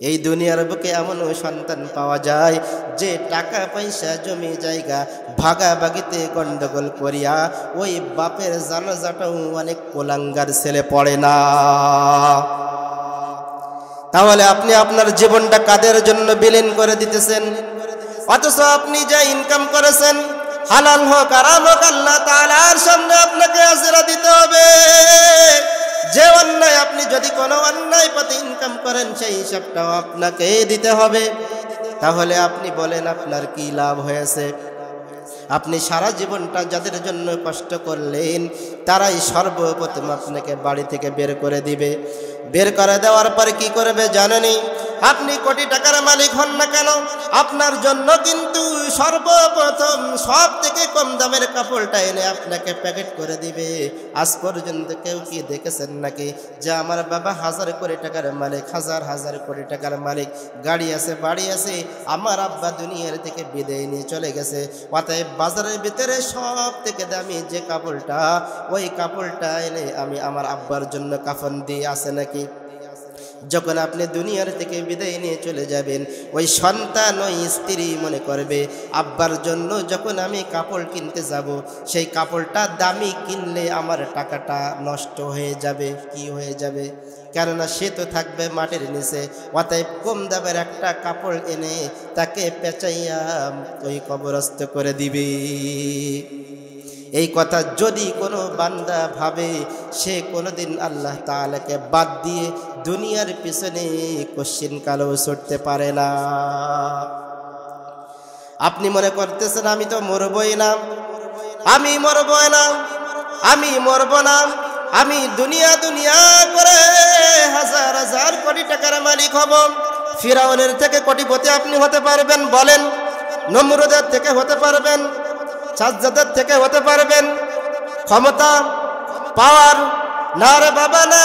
এই দুনিয়ার বুকে এমনও সন্তান পাওয়া যায় যে টাকা পয়সা জমি জায়গা ভাগাভাগিতে গন্ডগোল করিয়া ওই বাপের জানাজাটাও অনেক কোলাঙ্গার ছেলে পড়ে না। তাহলে আপনি আপনার জীবনটা কাদের জন্য বিলীন করে দিতেছেন? অথচ আপনি যে ইনকাম করেছেন, হালাল হোক হারাম হোক, আল্লাহ তাআলার সামনে আপনাকে হাজিরা দিতে হবে। যে অন্যায়, আপনি যদি কোনো অন্যায় পথে ইনকাম করেন, সেই হিসাবটাও আপনাকে দিতে হবে। তাহলে আপনি বলেন আপনার কি লাভ হয়েছে? আপনি সারা জীবনটা যাদের জন্য কষ্ট করলেন, তারাই সর্বপ্রথম আপনাকে বাড়ি থেকে বের করে দিবে। বের করে দেওয়ার পর কি করবে জানেনই? আপনি কোটি টাকার মালিক হন না কেন, আপনার জন্য কিন্তু সর্বপ্রথম সব থেকে কম দামের কাপড়টা এনে আপনাকে প্যাকেট করে দিবে। আজ পর্যন্ত কেউ কি দেখেছেন নাকি যে আমার বাবা 1000 কোটি টাকার মালিক, হাজার কোটি টাকার মালিক, গাড়ি আছে, বাড়ি আছে, আমার আব্বা দুনিয়ার থেকে বিদায় নিয়ে চলে গেছে, অতএব বাজারের ভিতরে সব থেকে দামি যে কাপড়টা, ওই কাপড়টা এনে আমি আমার আব্বার জন্য কাফন দিয়ে আছে নাকি? যখন আপনি দুনিয়ার থেকে বিদায় নিয়ে চলে যাবেন, ওই সন্তান, ওই স্ত্রী মনে করবে আব্বার জন্য যখন আমি কাপড় কিনতে যাব, সেই কাপড়টা দামি কিনলে আমার টাকাটা নষ্ট হয়ে যাবে। কি হয়ে যাবে? কেননা সে তো থাকবে মাটির নিচে। অতএব কম দামের একটা কাপড় এনে তাকে পেঁচাইয়া ওই কবরস্থ করে দিবে। এই কথা যদি কোনো বান্দা ভাবে, সে কোনোদিন আল্লাহ তাআলাকে বাদ দিয়ে দুনিয়ার পিছনে কোশ্চিন কালেও ছুটতে পারে না। আপনি মনে করতেছেন আমি তো মরবই না, আমি মরবই না, আমি মরব না, আমি দুনিয়া করে হাজার কোটি টাকার মালিক হব। ফিরাউনের থেকে কোটিপতি আপনি হতে পারবেন বলেন? নমরুদের থেকে হতে পারবেন? সাজ্জাদের থেকে হতে পারবেন? ক্ষমতা, পাওয়ার? না রে বাবা না।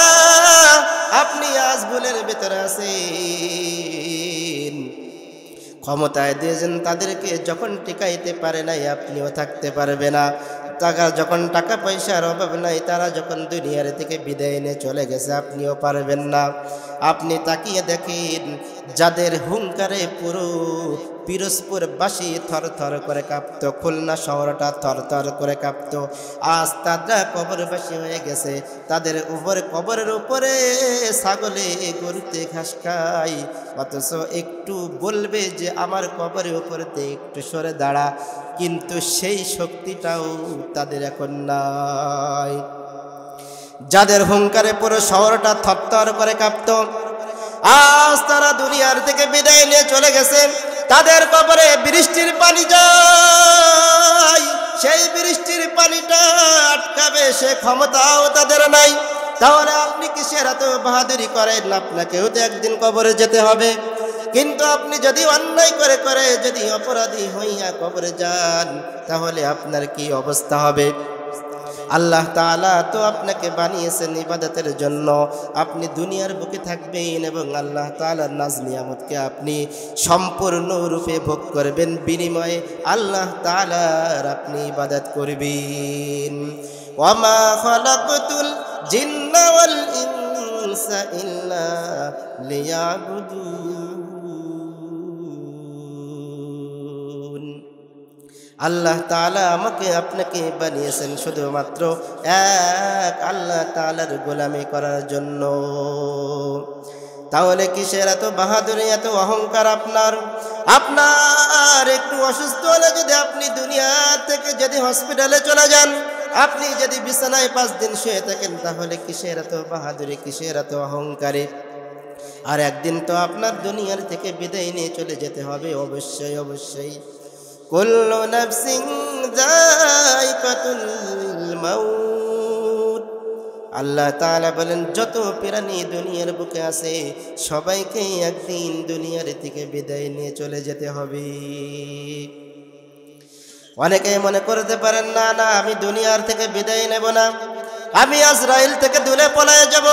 আপনি আজ ভুলের ভিতরে আছেন। ক্ষমতায় দিয়েছেন তাদেরকে, যখন টিকাইতে পারে নাই আপনিও থাকতে পারবে না। যখন টাকা পয়সার অভাব নাই, তারা যখন দুনিয়ার থেকে বিদায় নিয়ে চলে গেছে, আপনিও পারবেন না। আপনি তাকিয়ে দেখেন, যাদের হুঙ্কারে পুরো পিরোজপুরবাসী থরথর করে কাঁপত, খুলনা শহরটা থরথর করে কাঁপত, আজ তারা কবরবাসী হয়ে গেছে। তাদের উপরে, কবরের উপরে ছাগলে গরুতে ঘাস খায়, অথচ একটু বলবে যে আমার কবরের উপরেতে একটু সরে দাঁড়া, কিন্তু সেই শক্তিটাও তাদের এখন নাই। যাদের হুঙ্কারে পুরো শহরটা থরথর করে কাঁপত, আজ তারা দুনিয়ার থেকে বিদায় নিয়ে চলে গেছে। তাদের কবরে বৃষ্টির পানি যায়, সেই বৃষ্টির পানিটা আটকাবে সে ক্ষমতাও তাদের নাই। তাহলে আপনি কিসের এত বাহাদুরি করেন? আপনাকেও তো একদিন কবরে যেতে হবে। কিন্তু আপনি যদি অন্যায় করে করে যদি অপরাধী হইয়া কবরে যান, তাহলে আপনার কি অবস্থা হবে? আল্লাহ তাআলা তো আপনাকে বানিয়েছেন ইবাদতের জন্য। আপনি দুনিয়ার বুকে থাকবেন এবং আল্লাহ তাআলার নাজ নিয়ামতকে আপনি সম্পূর্ণ রূপে ভোগ করবেন, বিনিময়ে আল্লাহ তাআলার আপনি ইবাদত করবেন। ওয়ামা খালাকতুল জিন্না ওয়াল ইনসা ইল্লা লিয়াবুদুন। আল্লাহ তাআলা আমাকে আপনাকে বানিয়েছেন শুধুমাত্র এক আল্লাহ তাআলার গোলামি করার জন্য। তাহলে কিসের এত বাহাদুরি, এত অহংকার আপনার? আপনার একটু অসুস্থ হলে যদি আপনি দুনিয়া থেকে যদি হসপিটালে চলে যান, আপনি যদি বিছানায় 5 দিন শুয়ে থাকেন, তাহলে কিসের এত বাহাদুরি, কিসের এত অহংকারে? আর একদিন তো আপনার দুনিয়ার থেকে বিদায় নিয়ে চলে যেতে হবে, অবশ্যই অবশ্যই। কুল্লু নাফসিন যায়কাতুল মাউত। আল্লাহ তাআলা বলেন, যত প্রাণী দুনিয়ার বুকে আছে সবাইকে একদিন দুনিয়ার থেকে বিদায় নিয়ে চলে যেতে হবে। অনেকেই মনে করতে পারেন, না না আমি দুনিয়ার থেকে বিদায় নেব না, আমি আজরাইল থেকে দূরে পলায়ে যাব।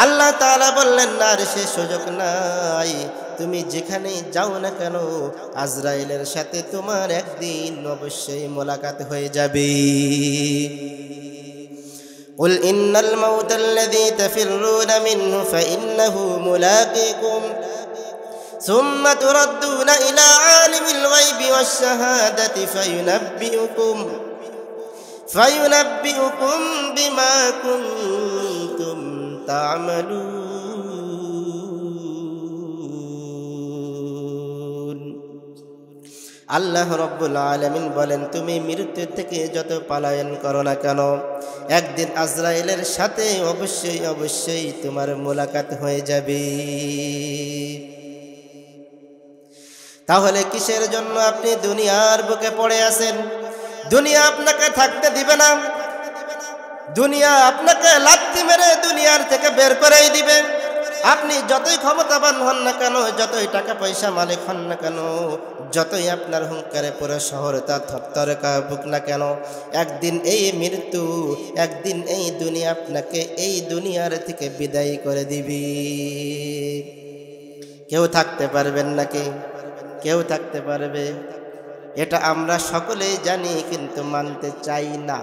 আল্লাহ তাআলা বললেন, না রে, সে সুযোগ নাই। তুমি যেখানেই যাও না কেন, আজরাইলের সাথে তোমার একদিন অবশ্যই মোলাকাত হয়ে যাবে। قل إن الموت الذي تفرون منه فإنه ملاقيكم ثم تردون إلى عالم الغيب والشهادة فينبئكم بما كنتم تعملون। আল্লাহ রব্বুল আলামিন বলেন, তুমি মৃত্যু থেকে যত পলায়ন করো না কেন, একদিন আজরাইলের সাথে অবশ্যই অবশ্যই তোমার মোলাকাত হয়ে যাবে। তাহলে কিসের জন্য আপনি দুনিয়ার বুকে পড়ে আছেন? দুনিয়া আপনাকে থাকতে দিবে না, দুনিয়া আপনাকে লাথি মেরে দুনিয়ার থেকে বের করেই দিবে। আপনি যতই ক্ষমতাবান হন না কেন, যতই টাকা পয়সা মালিক হন না কেন, যতই আপনার হুঙ্কারে পুরো শহরটা থরথর কাঁপুক না কেন, একদিন এই মৃত্যু, একদিন এই দুনিয়া আপনাকে এই দুনিয়ার থেকে বিদায় করে দিবে। কেউ থাকতে পারবেন নাকি? কেউ থাকতে পারবে? এটা আমরা সকলেই জানি, কিন্তু মানতে চাই না।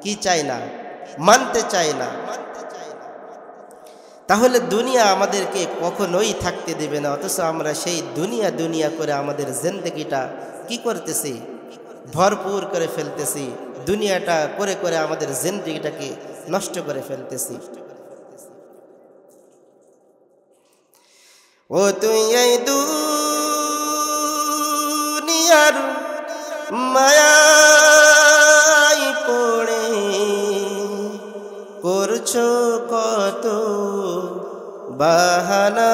কি চাই না? মানতে চাই না। তাহলে দুনিয়া আমাদেরকে কখনোই থাকতে দেবে না, অথচ আমরা সেই দুনিয়া দুনিয়া করে আমাদের জিন্দেগিটা কি করতেছি? ভরপুর করে ফেলতেছি। দুনিয়াটা করে করে আমাদের জিন্দেগিটাকে নষ্ট করে ফেলতেছি। ও তুই এই দুনিয়ার মায়ায় পড়ে করছো কত বাহানা,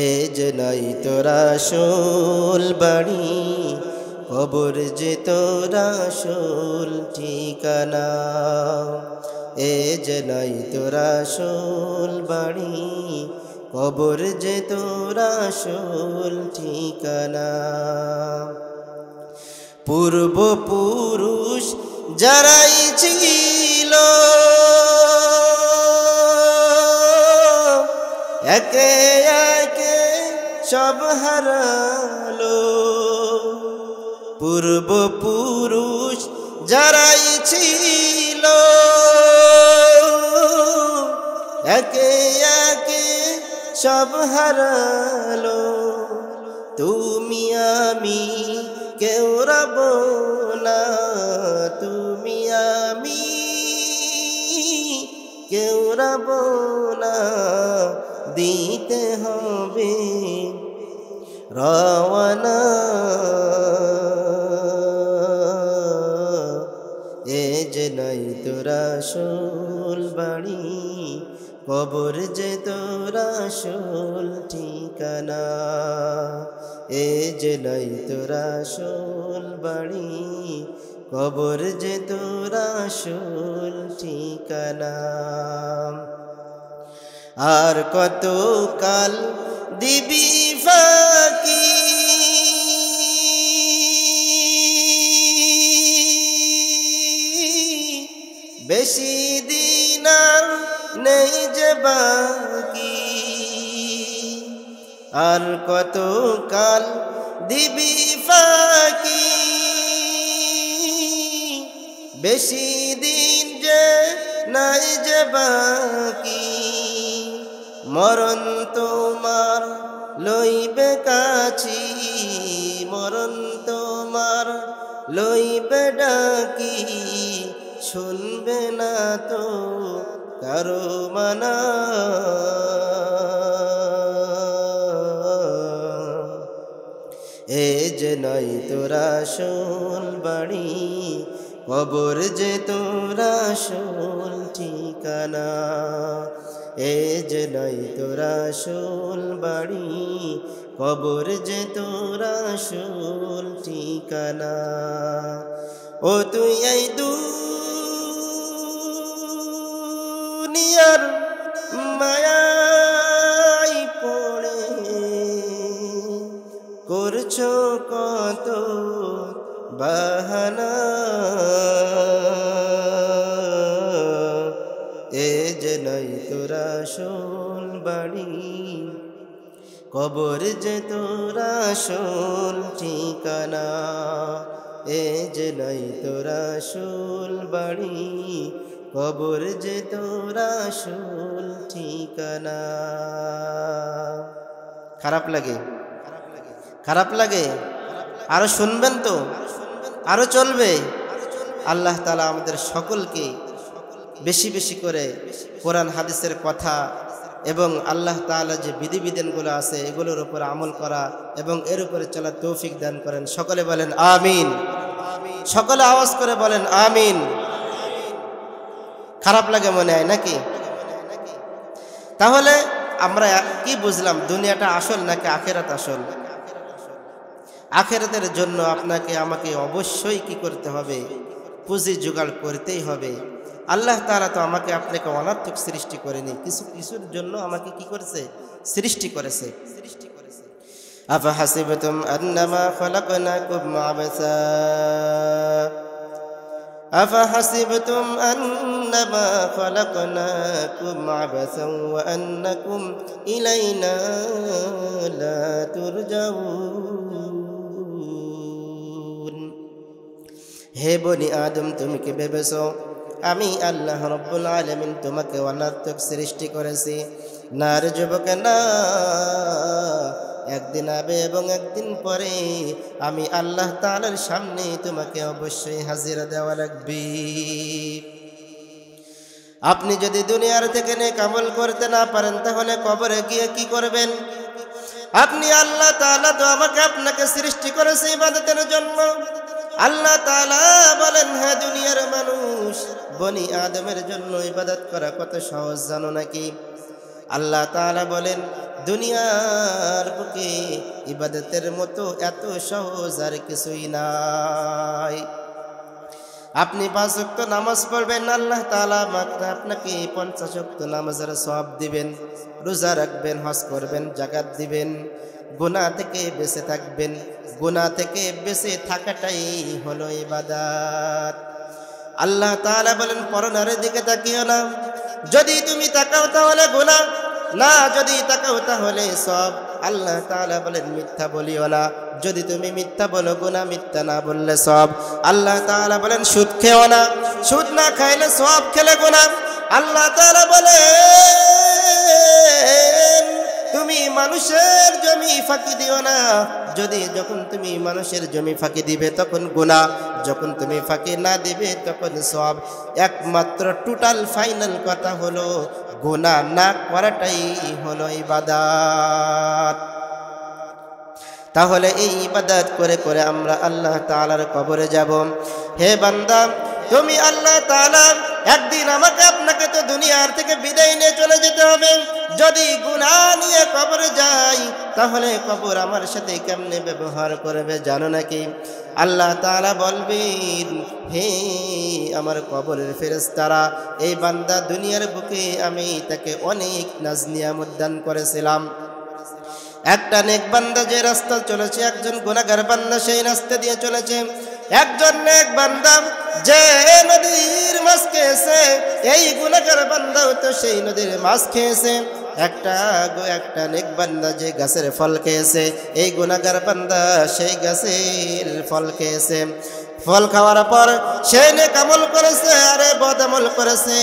এ যে নাই তোরা আসল বাড়ি, কবর যে তোরা আসল ঠিকানা। এ যে নাই তোরা আসল বাড়ি, কবর যে তোরা আসল ঠিকানা। পূর্বপুরুষ যারাই ছিল একে একে সব হারালো, পূর্বপুরুষ যারাই ছিল একে একে সব হারালো, তুমি আমি কেউ রব না, তুমি আমি কেউ রব না, দিতে হবে রওয়ানা। এ যে নাই তোরা আসল বাড়ি, কবর যে তোরা আসল ঠিকানা। এ যে নাই তোরা আসল বাড়ি, কবর যে তোরা আসল ঠিকানা। আর কত কাল দিবি ফাঁকি, বেশি দিন আর নেই যে বাকি। আর কত কাল দিবি ফাঁকি, বেশি দিন যে নাই যে বাকি। মরণ তোমার লইবে কাছি, মরণ তোমার লইবে ডাকি, শুনবে না তো কারো মানা। এ যে নাই তোরা আসল বাড়ি, কবর যে তোরা আসল ঠিকানা। এ যে নাই তোরা আসল বাড়ি, কবর যে তোরা আসল ঠিকানা। ও তুই এই দুনিয়ার মায়ায় পড়ে করছো কত বাহানা। এ যে নাই তোরা আসল বাড়ি, কবর যে তোরা আসল ঠিকানা। এ যে নাই তোরা আসল বাড়ি, কবর যে তোরা আসল ঠিকানা। খারাপ লাগে? খারাপ লাগে? আরো শুনবেন তো? আরো চলবে? আল্লাহ তাআলা আমাদের সকলকে বেশি বেশি করে কোরআন হাদিসের কথা এবং আল্লাহ তাআলা যে বিধিবিধানগুলো আছে এগুলোর উপর আমল করা এবং এর উপরে চলার তৌফিক দান করেন। সকলে বলেন আমিন। সকলে আওয়াজ করে বলেন আমিন। খারাপ লাগে মনে হয় নাকি? তাহলে আমরা কি বুঝলাম, দুনিয়াটা আসল নাকি আখিরাত আসল? আখিরাতের জন্য আপনাকে আমাকে অবশ্যই কি করতে হবে? পুঁজি জোগাড় করতেই হবে। আল্লাহ তাআলা তো আমাকে আপনাকে অনার্থক সৃষ্টি করেনি, কিছু কিছুর জন্য আমাকে কি করেছে? সৃষ্টি করেছে। আফাহাসিবতুম আন্নামা খালাকনাকুম আবাসা, আফাহাসিবতুম আন্নামা খালাকনাকুম আবাসা ওয়া আন্নাকুম ইলাইনা লা তুরজাউন। হে বনি আদম, তুমি কি ভেবেছো আমি আল্লাহ রব্বুল আলামিন তোমাকে অনার্থক সৃষ্টি করেছি? না রে যুবক, না। একদিন আবে এবং একদিন পরে আমি আল্লাহ তাআলার সামনে তোমাকে অবশ্যই হাজিরা দেওয়া লাগবে। আপনি যদি দুনিয়ার থেকে নেক আমল করতে না পারেন তাহলে কবরে গিয়ে কি করবেন? আপনি আল্লাহ তাআলা তো আমাকে আপনাকে সৃষ্টি করেছে ইবাদতের জন্য। আল্লাহ তাআলা বলেন, হ্যাঁ দুনিয়ার মানুষ, বনি আদমের জন্য ইবাদত করা কত সহজ জানো নাকি? আল্লাহ তাআলা বলেন, দুনিয়ার বুকে ইবাদতের মতো এত সহজ আর কিছুই নাই। আপনি 5 ওয়াক্ত নামাজ পড়বেন, আল্লাহ তাআলা মাত্র আপনাকে 50 ওয়াক্ত নামাজের সওয়াব দিবেন। রোজা রাখবেন, হজ করবেন, যাকাত দিবেন, গুনাহ থেকে বেঁচে থাকবেন। গুনাহ থেকে বেঁচে থাকাটাই হলো ইবাদত। আল্লাহ তাআলা বলেন, পরনারীর দিকে তাকিও না। যদি তুমি তাকাও তাহলে গুনাহ, না যদি তাকাও তাহলে সব। আল্লাহ তাআলা বলেন মিথ্যা বলিও না, যদি তুমি মিথ্যা বলো গুনাহ, মিথ্যা না বললে সওয়াব। আল্লাহ তাআলা বলেন সুদ খেও না, সুদ না খাইলে সওয়াব, খেলে গুনাহ। আল্লাহ তাআলা বলেন তুমি মানুষের জমি ফাঁকি দিও না, যখন তুমি মানুষের জমি ফাঁকি দিবে তখন গুনাহ, যখন তুমি ফাঁকি না দিবে তখন সওয়াব। একমাত্র টোটাল ফাইনাল কথা হলো গুনাহ না করাটাই হলো ইবাদত। তাহলে এই ইবাদত করে করে আমরা আল্লাহ তাআলার কবরে যাব। হে বান্দা, তুমি আল্লাহ তাআলা একদিন আমাকে আপনাকে তো দুনিয়ার থেকে বিদায় নিয়ে চলে যেতে হবে। যদি গুনাহ নিয়ে কবরে যাই তাহলে কবর আমার সাথে কেমনে ব্যবহার করবে জানো নাকি? আল্লাহ তাআলা বলবেন, হে আমার কবরের ফেরেশতারা, এই বান্দা দুনিয়ার বুকে আমি তাকে অনেক নাজ নিয়ামত দান করেছিলাম। একটা নেক বান্দা যে রাস্তা চলেছে, একজন গুনাহগার বান্দা সেই রাস্তা দিয়ে চলেছে। একজন নেক বান্দা যে নদীর মাছ খেয়েছে, এই গুনাহগার বান্দাও তো সেই নদীর মাছ খেয়েছে। একটা নেক বান্দা যে গাছের ফল খেয়েছে, এই গুনাহগার বান্দা সেই গাছের ফল খেয়েছে। ফল খাওয়ার পর সে নেক আমল করেছে আরে বদ আমল করেছে।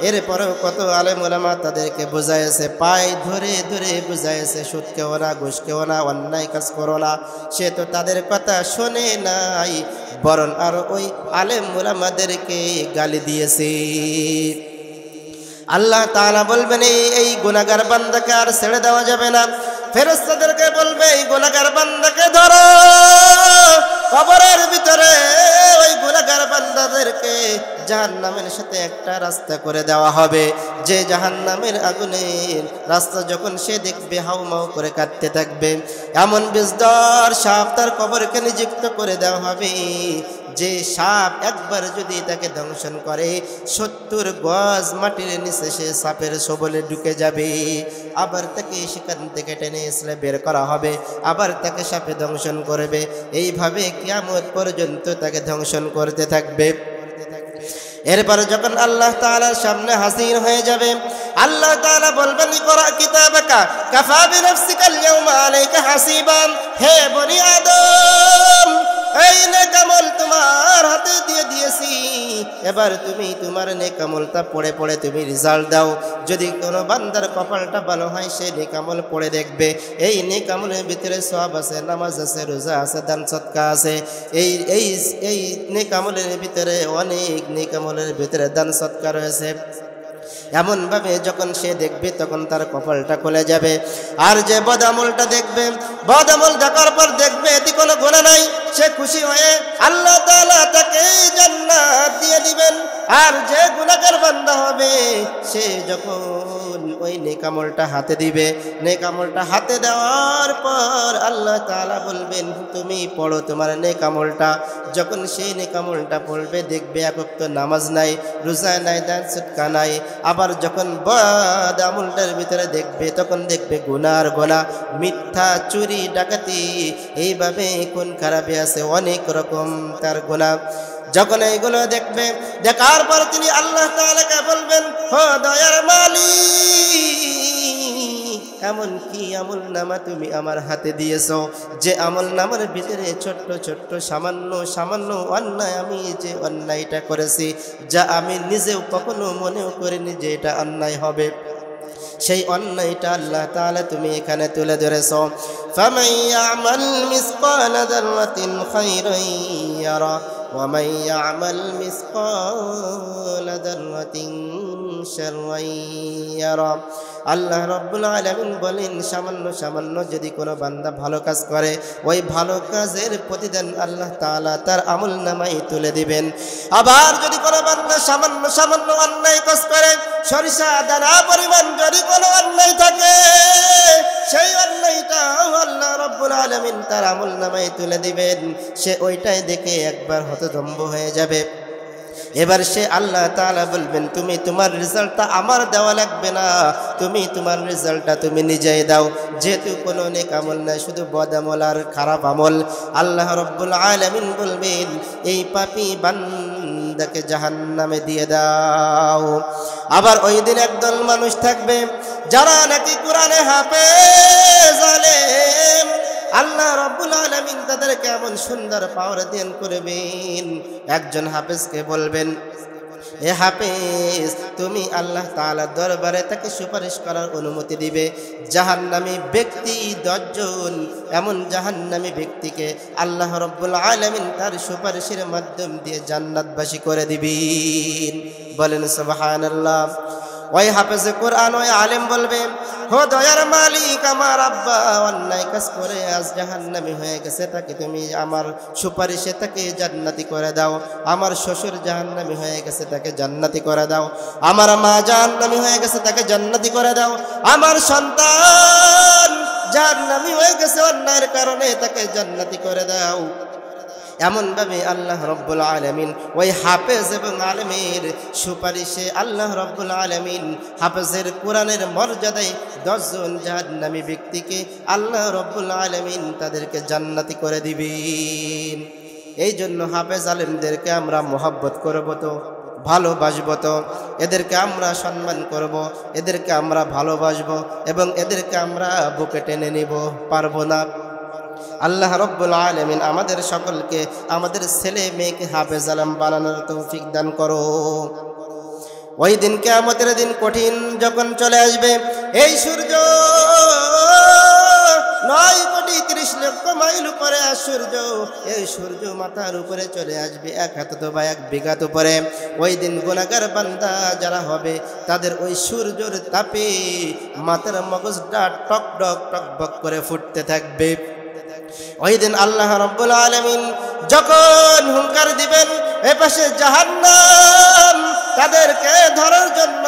এরপরেও কত আলেম ওলামা তাদেরকে বুঝাইছে, পায়ে ধরে ধরে বুঝাইছে সুদ খেও না, ঘুষ খেও না, অন্যায় কাজ করো না। সে তো তাদের কথা শোনে নাই, বরং আর ওই আলেম ওলামাদেরকে গালি দিয়েছে। আল্লাহ তাআলা বলবেন এই গুনাহগার বান্দাকে আর ছেড়ে দেওয়া যাবে না। ফেরেশতাদেরকে বলবে এই গুনাহগার বান্দাকে ধরো। কবরের ভিতরে ওই গুনাহগার বান্দাদেরকে জাহান্নামের সাথে একটা রাস্তা করে দেওয়া হবে, যে জাহান্নামের আগুনের রাস্তা যখন সে দেখবে হাউমাউ করে কাটতে থাকবে। এমন বিষধর সাপ তার কবরকে নিযুক্ত করে দেওয়া হবে, যে সাপ একবার যদি তাকে দংশন করে 70 গজ মাটির নিচে সে সাপের সবলে ঢুকে যাবে। আবার তাকে সেখান থেকে টেনে এসে বের করা হবে, আবার তাকে সাপে দংশন করবে। এইভাবে কিয়ামত পর্যন্ত তাকে দংশন করতে থাকবে। এরপর যখন আল্লাহ তাআলার সামনে হাজির হয়ে যাবে, আল্লাহ তাআলা বলবেন ইকরা কিতাবাকা কাফা বিনাফসিকা আল-ইয়াওমা আলাইকা হাসিবান। হে বনি আদম, এই নেক আমল তোমার হাতে দিয়ে দিয়েছি, এবার তুমি তোমার নেক আমলটা পড়ে পড়ে তুমি রেজাল্ট দাও। যদি কোনো বান্দার কপালটা ভালো হয় সে নেক আমল পড়ে দেখবে, এই নেক আমলের ভিতরে সওয়াব আছে, নামাজ আছে, রোজা আছে, দান সদকা আছে। এই নেক আমলের ভিতরে অনেক নেক আমলের ভিতরে দান সদকা রয়েছে। এমনভাবে যখন সে দেখবে তখন তার কপালটা খুলে যাবে। আর যে বদ আমলটা দেখবে, বদ আমল দেখার পর দেখবে এতে কোনো গুনাহ নাই, সে খুশি হয়ে আল্লাহ তাআলা তাকে জান্নাত দিয়ে দিবেন। আর যে গুনাহগার বান্দা হবে সে যখন ওই নেক আমলটা হাতে দিবে, নেক আমলটা হাতে দেওয়ার পর আল্লাহ তাআলা বলবেন তুমি পড়ো তোমার নেক আমলটা। যখন সেই নেক আমলটা পড়বে দেখবে এক ওয়াক্ত নামাজ নাই, রোজা নাই, দান সদকা নাই। আবার যখন বদ আমলটার ভিতরে দেখবে তখন দেখবে গুনার গোনা, মিথ্যা, চুরি, ডাকাতি, এইভাবে কোন খারাপে আছে অনেক রকম তার গুনাহ। যখন এইগুলো দেখবে, দেখার পর তিনি আল্লাহ তাআলাকে বলবেন, ও দয়ার মালিক, এমন কি আমল নামা তুমি আমার হাতে দিয়েছো, যে আমল নামার ভিতরে ছোট্ট ছোট্ট সামান্য সামান্য অন্যায়, আমি যে অন্যায়টা করেছি যা আমি নিজেও কখনো মনেও করিনি যে এটা অন্যায় হবে, সেই অন্যায়টা আল্লাহ তাআলা তুমি এখানে তুলে ধরেছো। ফামান ইয়ামাল মিসকালা যাররাতিন খায়রান ইয়ারা ওয়া মান ইয়ামাল মিসকালা যাররাতিন শাররান ইয়ারা। আল্লাহ রাব্বুল আলামিন বলেন সামান্য সামান্য যদি কোনো বান্দা ভালো কাজ করে, ওই ভালো কাজের প্রতিদান আল্লাহ তাআলা তার আমলনামায় তুলে দিবেন। আবার যদি কোনো বান্দা সামান্য সামান্য অন্যায় কাজ করে, সরিষা দানা পরিমাণ যদি কোনো অন্যায় থাকে, সেই অন্যায়টা আল্লাহ রাব্বুল আলামিন তার আমলনামায় তুলে দিবেন। সে ওইটাই দেখে একবার হতভম্ব হয়ে যাবে। এবার সে আল্লাহ তাআলা বলবেন তুমি তোমার রেজাল্টটা আমার দেওয়া লাগবে না, তুমি তোমার রেজাল্টটা তুমি নিজেই দাও। যেহেতু কোনো নেক আমল নাই, শুধু বদ আমল আর খারাপ আমল, আল্লাহ রাব্বুল আলামিন বলবেন এই পাপী বান্দাকে জাহান্নামে দিয়ে দাও। আবার ওই দিন একদল মানুষ থাকবে যারা নাকি কোরআনে হাফেজ আলেম, আল্লাহ রাব্বুল আলামিন তাদেরকে এমন সুন্দর পাওয়ার দান করবেন। একজন হাফেজকে বলবেন, এ হাফেজ, তুমি আল্লাহ তাআলার দরবারে তাকে সুপারিশ করার অনুমতি দিবে। জাহান্নামী ব্যক্তি 10 জন, এমন জাহান্নামী ব্যক্তিকে আল্লাহ রাব্বুল আলামিন তার সুপারিশের মাধ্যম দিয়ে জান্নাতবাসী করে দিবেন। বলেন সুবহানাল্লাহ। ওই হাফেজে কোরআন ওই আলেম বলবে, হো দয়ার মালিক, আমার আব্বা অন্যায় কাজ করে আজ জাহান্নামী হয়ে গেছে, তাকে তুমি আমার সুপারিশে তাকে জান্নাতি করে দাও। আমার শ্বশুর জাহান্নামী হয়ে গেছে, তাকে জান্নাতি করে দাও। আমার মা জাহান্নামী হয়ে গেছে, তাকে জান্নাতি করে দাও। আমার সন্তান জাহান্নামী হয়ে গেছে অন্যায়ের কারণে, তাকে জান্নাতি করে দাও। এমনভাবে আল্লাহ রব্বুল আলামিন ওই হাফেজ এবং আলেমের সুপারিশে আল্লাহ রব্বুল আলামিন হাফেজের কোরআনের মর্যাদায় 10 জন জাহান্নামী ব্যক্তিকে আল্লাহ রব্বুল আলামিন তাদেরকে জান্নাতি করে দিবেন। এই জন্য হাফেজ আলেমদেরকে আমরা মোহাব্বত করব, তো ভালোবাসবো, তো এদেরকে আমরা সম্মান করব, এদেরকে আমরা ভালোবাসবো এবং এদেরকে আমরা বুকে টেনে নিব, পারবো না? আল্লাহ রব্বুল আলামিন আমাদের সকলকে, আমাদের ছেলে মেয়েকে হাফেজ আলেম বানানোর তৌফিক দান করো। ওই দিন কিয়ামতের দিন কঠিন যখন চলে আসবে, এই সূর্য 9,30,00,000 মাইল উপরে সূর্য, এই সূর্য মাথার উপরে চলে আসবে 1 হাত বা 1 বিঘাত উপরে। ওই দিন গুনাহগার বান্দা যারা হবে তাদের ওই সূর্যের তাপে মাথার মগজটা টকটক টকবক করে ফুটতে থাকবে। ওই দিন আল্লাহ রাব্বুল আলামিন যখন হুঙ্কার দিবেন, এপাশে জাহান্নাম তাদেরকে ধরার জন্য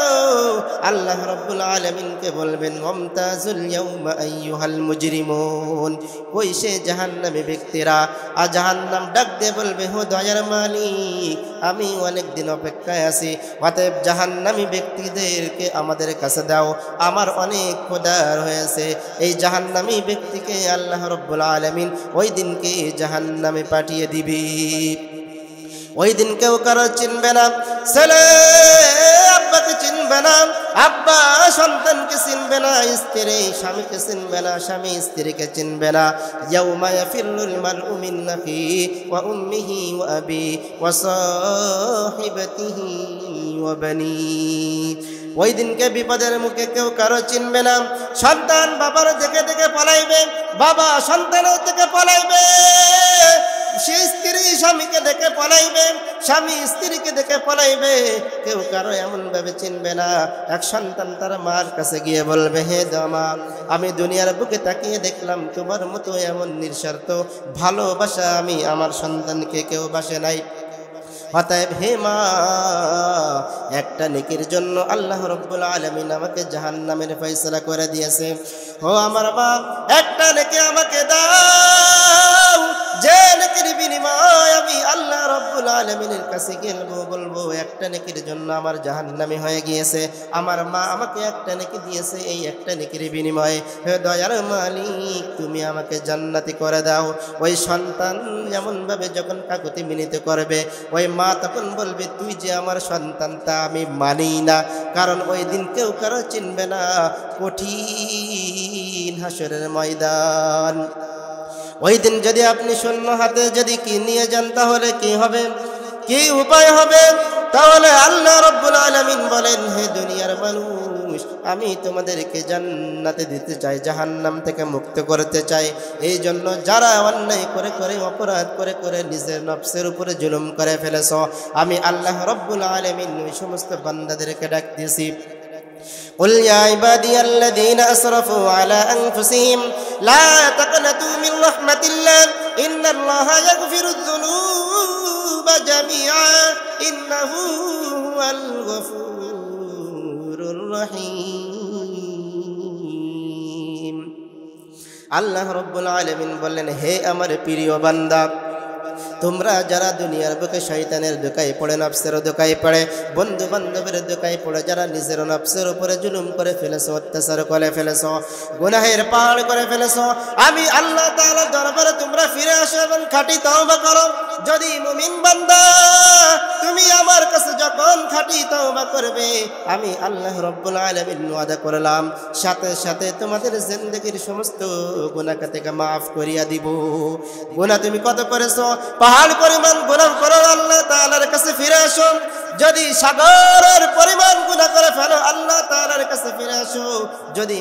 আল্লাহ রাব্বুল আলামিনকে বলবেন, মুমতাজুল ইয়াউমা আইয়ুহাল মুজরিমুন। ওই সে জাহান্নামী ব্যক্তিরা, আর জাহান্নাম ডাক দিয়ে বলবে, হো দয়ার মালিক, আমি অনেক দিন অপেক্ষায় আছি, অতএব জাহান্নামী ব্যক্তিদেরকে আমাদের কাছে দাও, আমার অনেক খোদার হয়েছে। এই জাহান্নামী ব্যক্তিকে আল্লাহ রাব্বুল আলামিন ওই দিনকে জাহান্নামে পাঠিয়ে দিবে। ওই দিন কেউ কারো চিনবে না, ছেলে আব্বাকে চিনবে না, আব্বা সন্তানকে চিনবে না, স্ত্রী স্বামীকে চিনবে না, স্বামী স্ত্রীকে চিনবে না। ইয়াউমা ইয়াফিরুল মারউ মিন আখিহি ওয়া উম্মিহি ওয়া আবিহি ওয়া সাহিবাতিহি ওয়া বানিহি। ওই দিনকে বিপদের মুখে কেউ কারো চিনবে না। সন্তান বাবার দেখে দেখে পলাইবে, বাবা সন্তানের থেকে পলাইবে, সে স্ত্রী স্বামীকে দেখে পলাইবে, স্বামী স্ত্রীকে দেখে পলাইবে। কেউ কারো এমন ভাবে চিনবে না। এক সন্তান তার মার কাছে গিয়ে বলবে, হে মা, আমি দুনিয়ার বুকে তাকিয়ে দেখলাম তোমার মতো এমন নিঃস্বার্থ ভালোবাসা আমি আমার সন্তানকে কেউ বাসে নাই। অতএব হে মা, একটা নেকির জন্য আল্লাহ রাব্বুল আলামিন আমাকে জাহান্নামের ফয়সালা করে দিয়েছে। ও আমার মা, একটা নেকি আমাকে দাও, যে নেকির বিনিময়ে আমি আল্লাহ রাব্বুল আলামিনের কাছে গেলবো, বলবো একটা নেকির জন্য আমার জাহান্নামী হয়ে গিয়েছে। আমার মা আমাকে একটা নেকি দিয়েছে, এই একটা নেকির বিনিময়ে হে দয়ার মালিক, তুমি আমাকে জান্নাতি করে দাও। ওই সন্তান এমনভাবে যখন কাকুতি মিনতি করবে, ওই মা তখন বলবে, তুই যে আমার সন্তান তা আমি মানি না, কারণ ওই দিন কেউ কারো চিনবে না। কঠিন হাসরের ময়দান। ওই দিন যদি আপনি শূন্য হাতে যদি কি নিয়ে যান, তাহলে কি হবে, কি উপায় হবে? তাহলে আল্লাহ রাব্বুল আলামিন বলেন, হে দুনিয়ার মানুষ, আমি তোমাদেরকে জান্নাতে দিতে চাই, জাহান্নাম থেকে মুক্ত করতে চাই। এই জন্য যারা অন্যায় করে করে, অপরাধ করে করে নিজের নফসের উপরে জুলুম করে ফেলেছ, আমি আল্লাহ রাব্বুল আলামিন ওই সমস্ত বান্দাদেরকে ডাক দিয়েছি, قل يا عبادي الذين أسرفوا على أنفسهم لا تقنطوا من رحمة الله إن الله يغفر الذنوب جميعا إنه هو الغفور الرحيم। আল্লাহ রাব্বুল আলামিন বললেন, হে আমার প্রিয় বান্দা, তোমরা যারা দুনিয়ার বুকে শয়তানের ধোঁকায় পড়ে, নফসের ধোঁকায় পড়ে, বন্ধু বান্ধবের ধোঁকায় পড়ে যারা নিজের নফসের উপরে জুলুম করে ফেলেছো, অত্যাচার করে ফেলেছো, গুনাহের পাহাড় করে ফেলেছো, আমি আল্লাহ তাআলার দরবারে তোমরা ফিরে আসো এবং খাঁটি তওবা করো। যদি মুমিন বান্দা তুমি আমার কাছে যখন খাঁটি তওবা করবে আমি আল্লাহ রব্বুল আলামিন ওয়াদা করলাম সাথে সাথে তোমাদের জিন্দেগীর সমস্ত গুনাহ থেকে মাফ করিয়া দিব। গুনাহ তুমি কত করেছো, পাহাড় পরিমাণ গুনাহ করো, আল্লাহ তাআলার কাছে ফিরে আসো। যদি সাগরের পরিমাণ গুনাহ করে ফেলো আল্লাহ তাআলার কাছে ফিরে আসো। যদি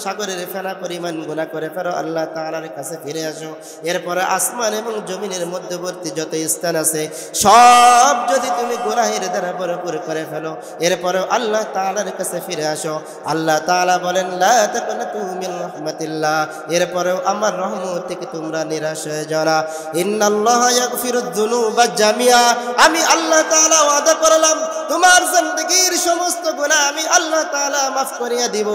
সাগরের ফেনা পরিমাণ গুনাহ করে ফেলো আল্লাহ তাআলার কাছে ফিরে আসো। এরপরে আসমান এবং জমিনের মধ্যবর্তী যত স্থান আছে সব যদি তুমি গুনাহের দ্বারা ভরপুর করে ফেলো এরপরে আল্লাহ তাআলার কাছে ফিরে আসো। আল্লাহ তাআলা বলেন লা তাকনাতু মিন রাহমাতিল্লাহ, এরপরেও আমার রহমত থেকে তোমরা নিরাশ হয়ে যাও না। ইন্নাল্লাহা ইয়াগফিরুয যুনুবা জামিআ, আমি আল্লাহ তাআলা ওয়াদা করলাম তোমার জিন্দেগীর সমস্ত গুনাহ আমি আল্লাহ তাআলা মাফ করিয়া দিব।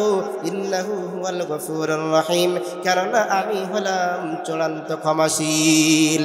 ইন্নাহু হুয়াল গফুরুর রহিম, কারণ আমি হলাম চূড়ান্ত ক্ষমাশীল।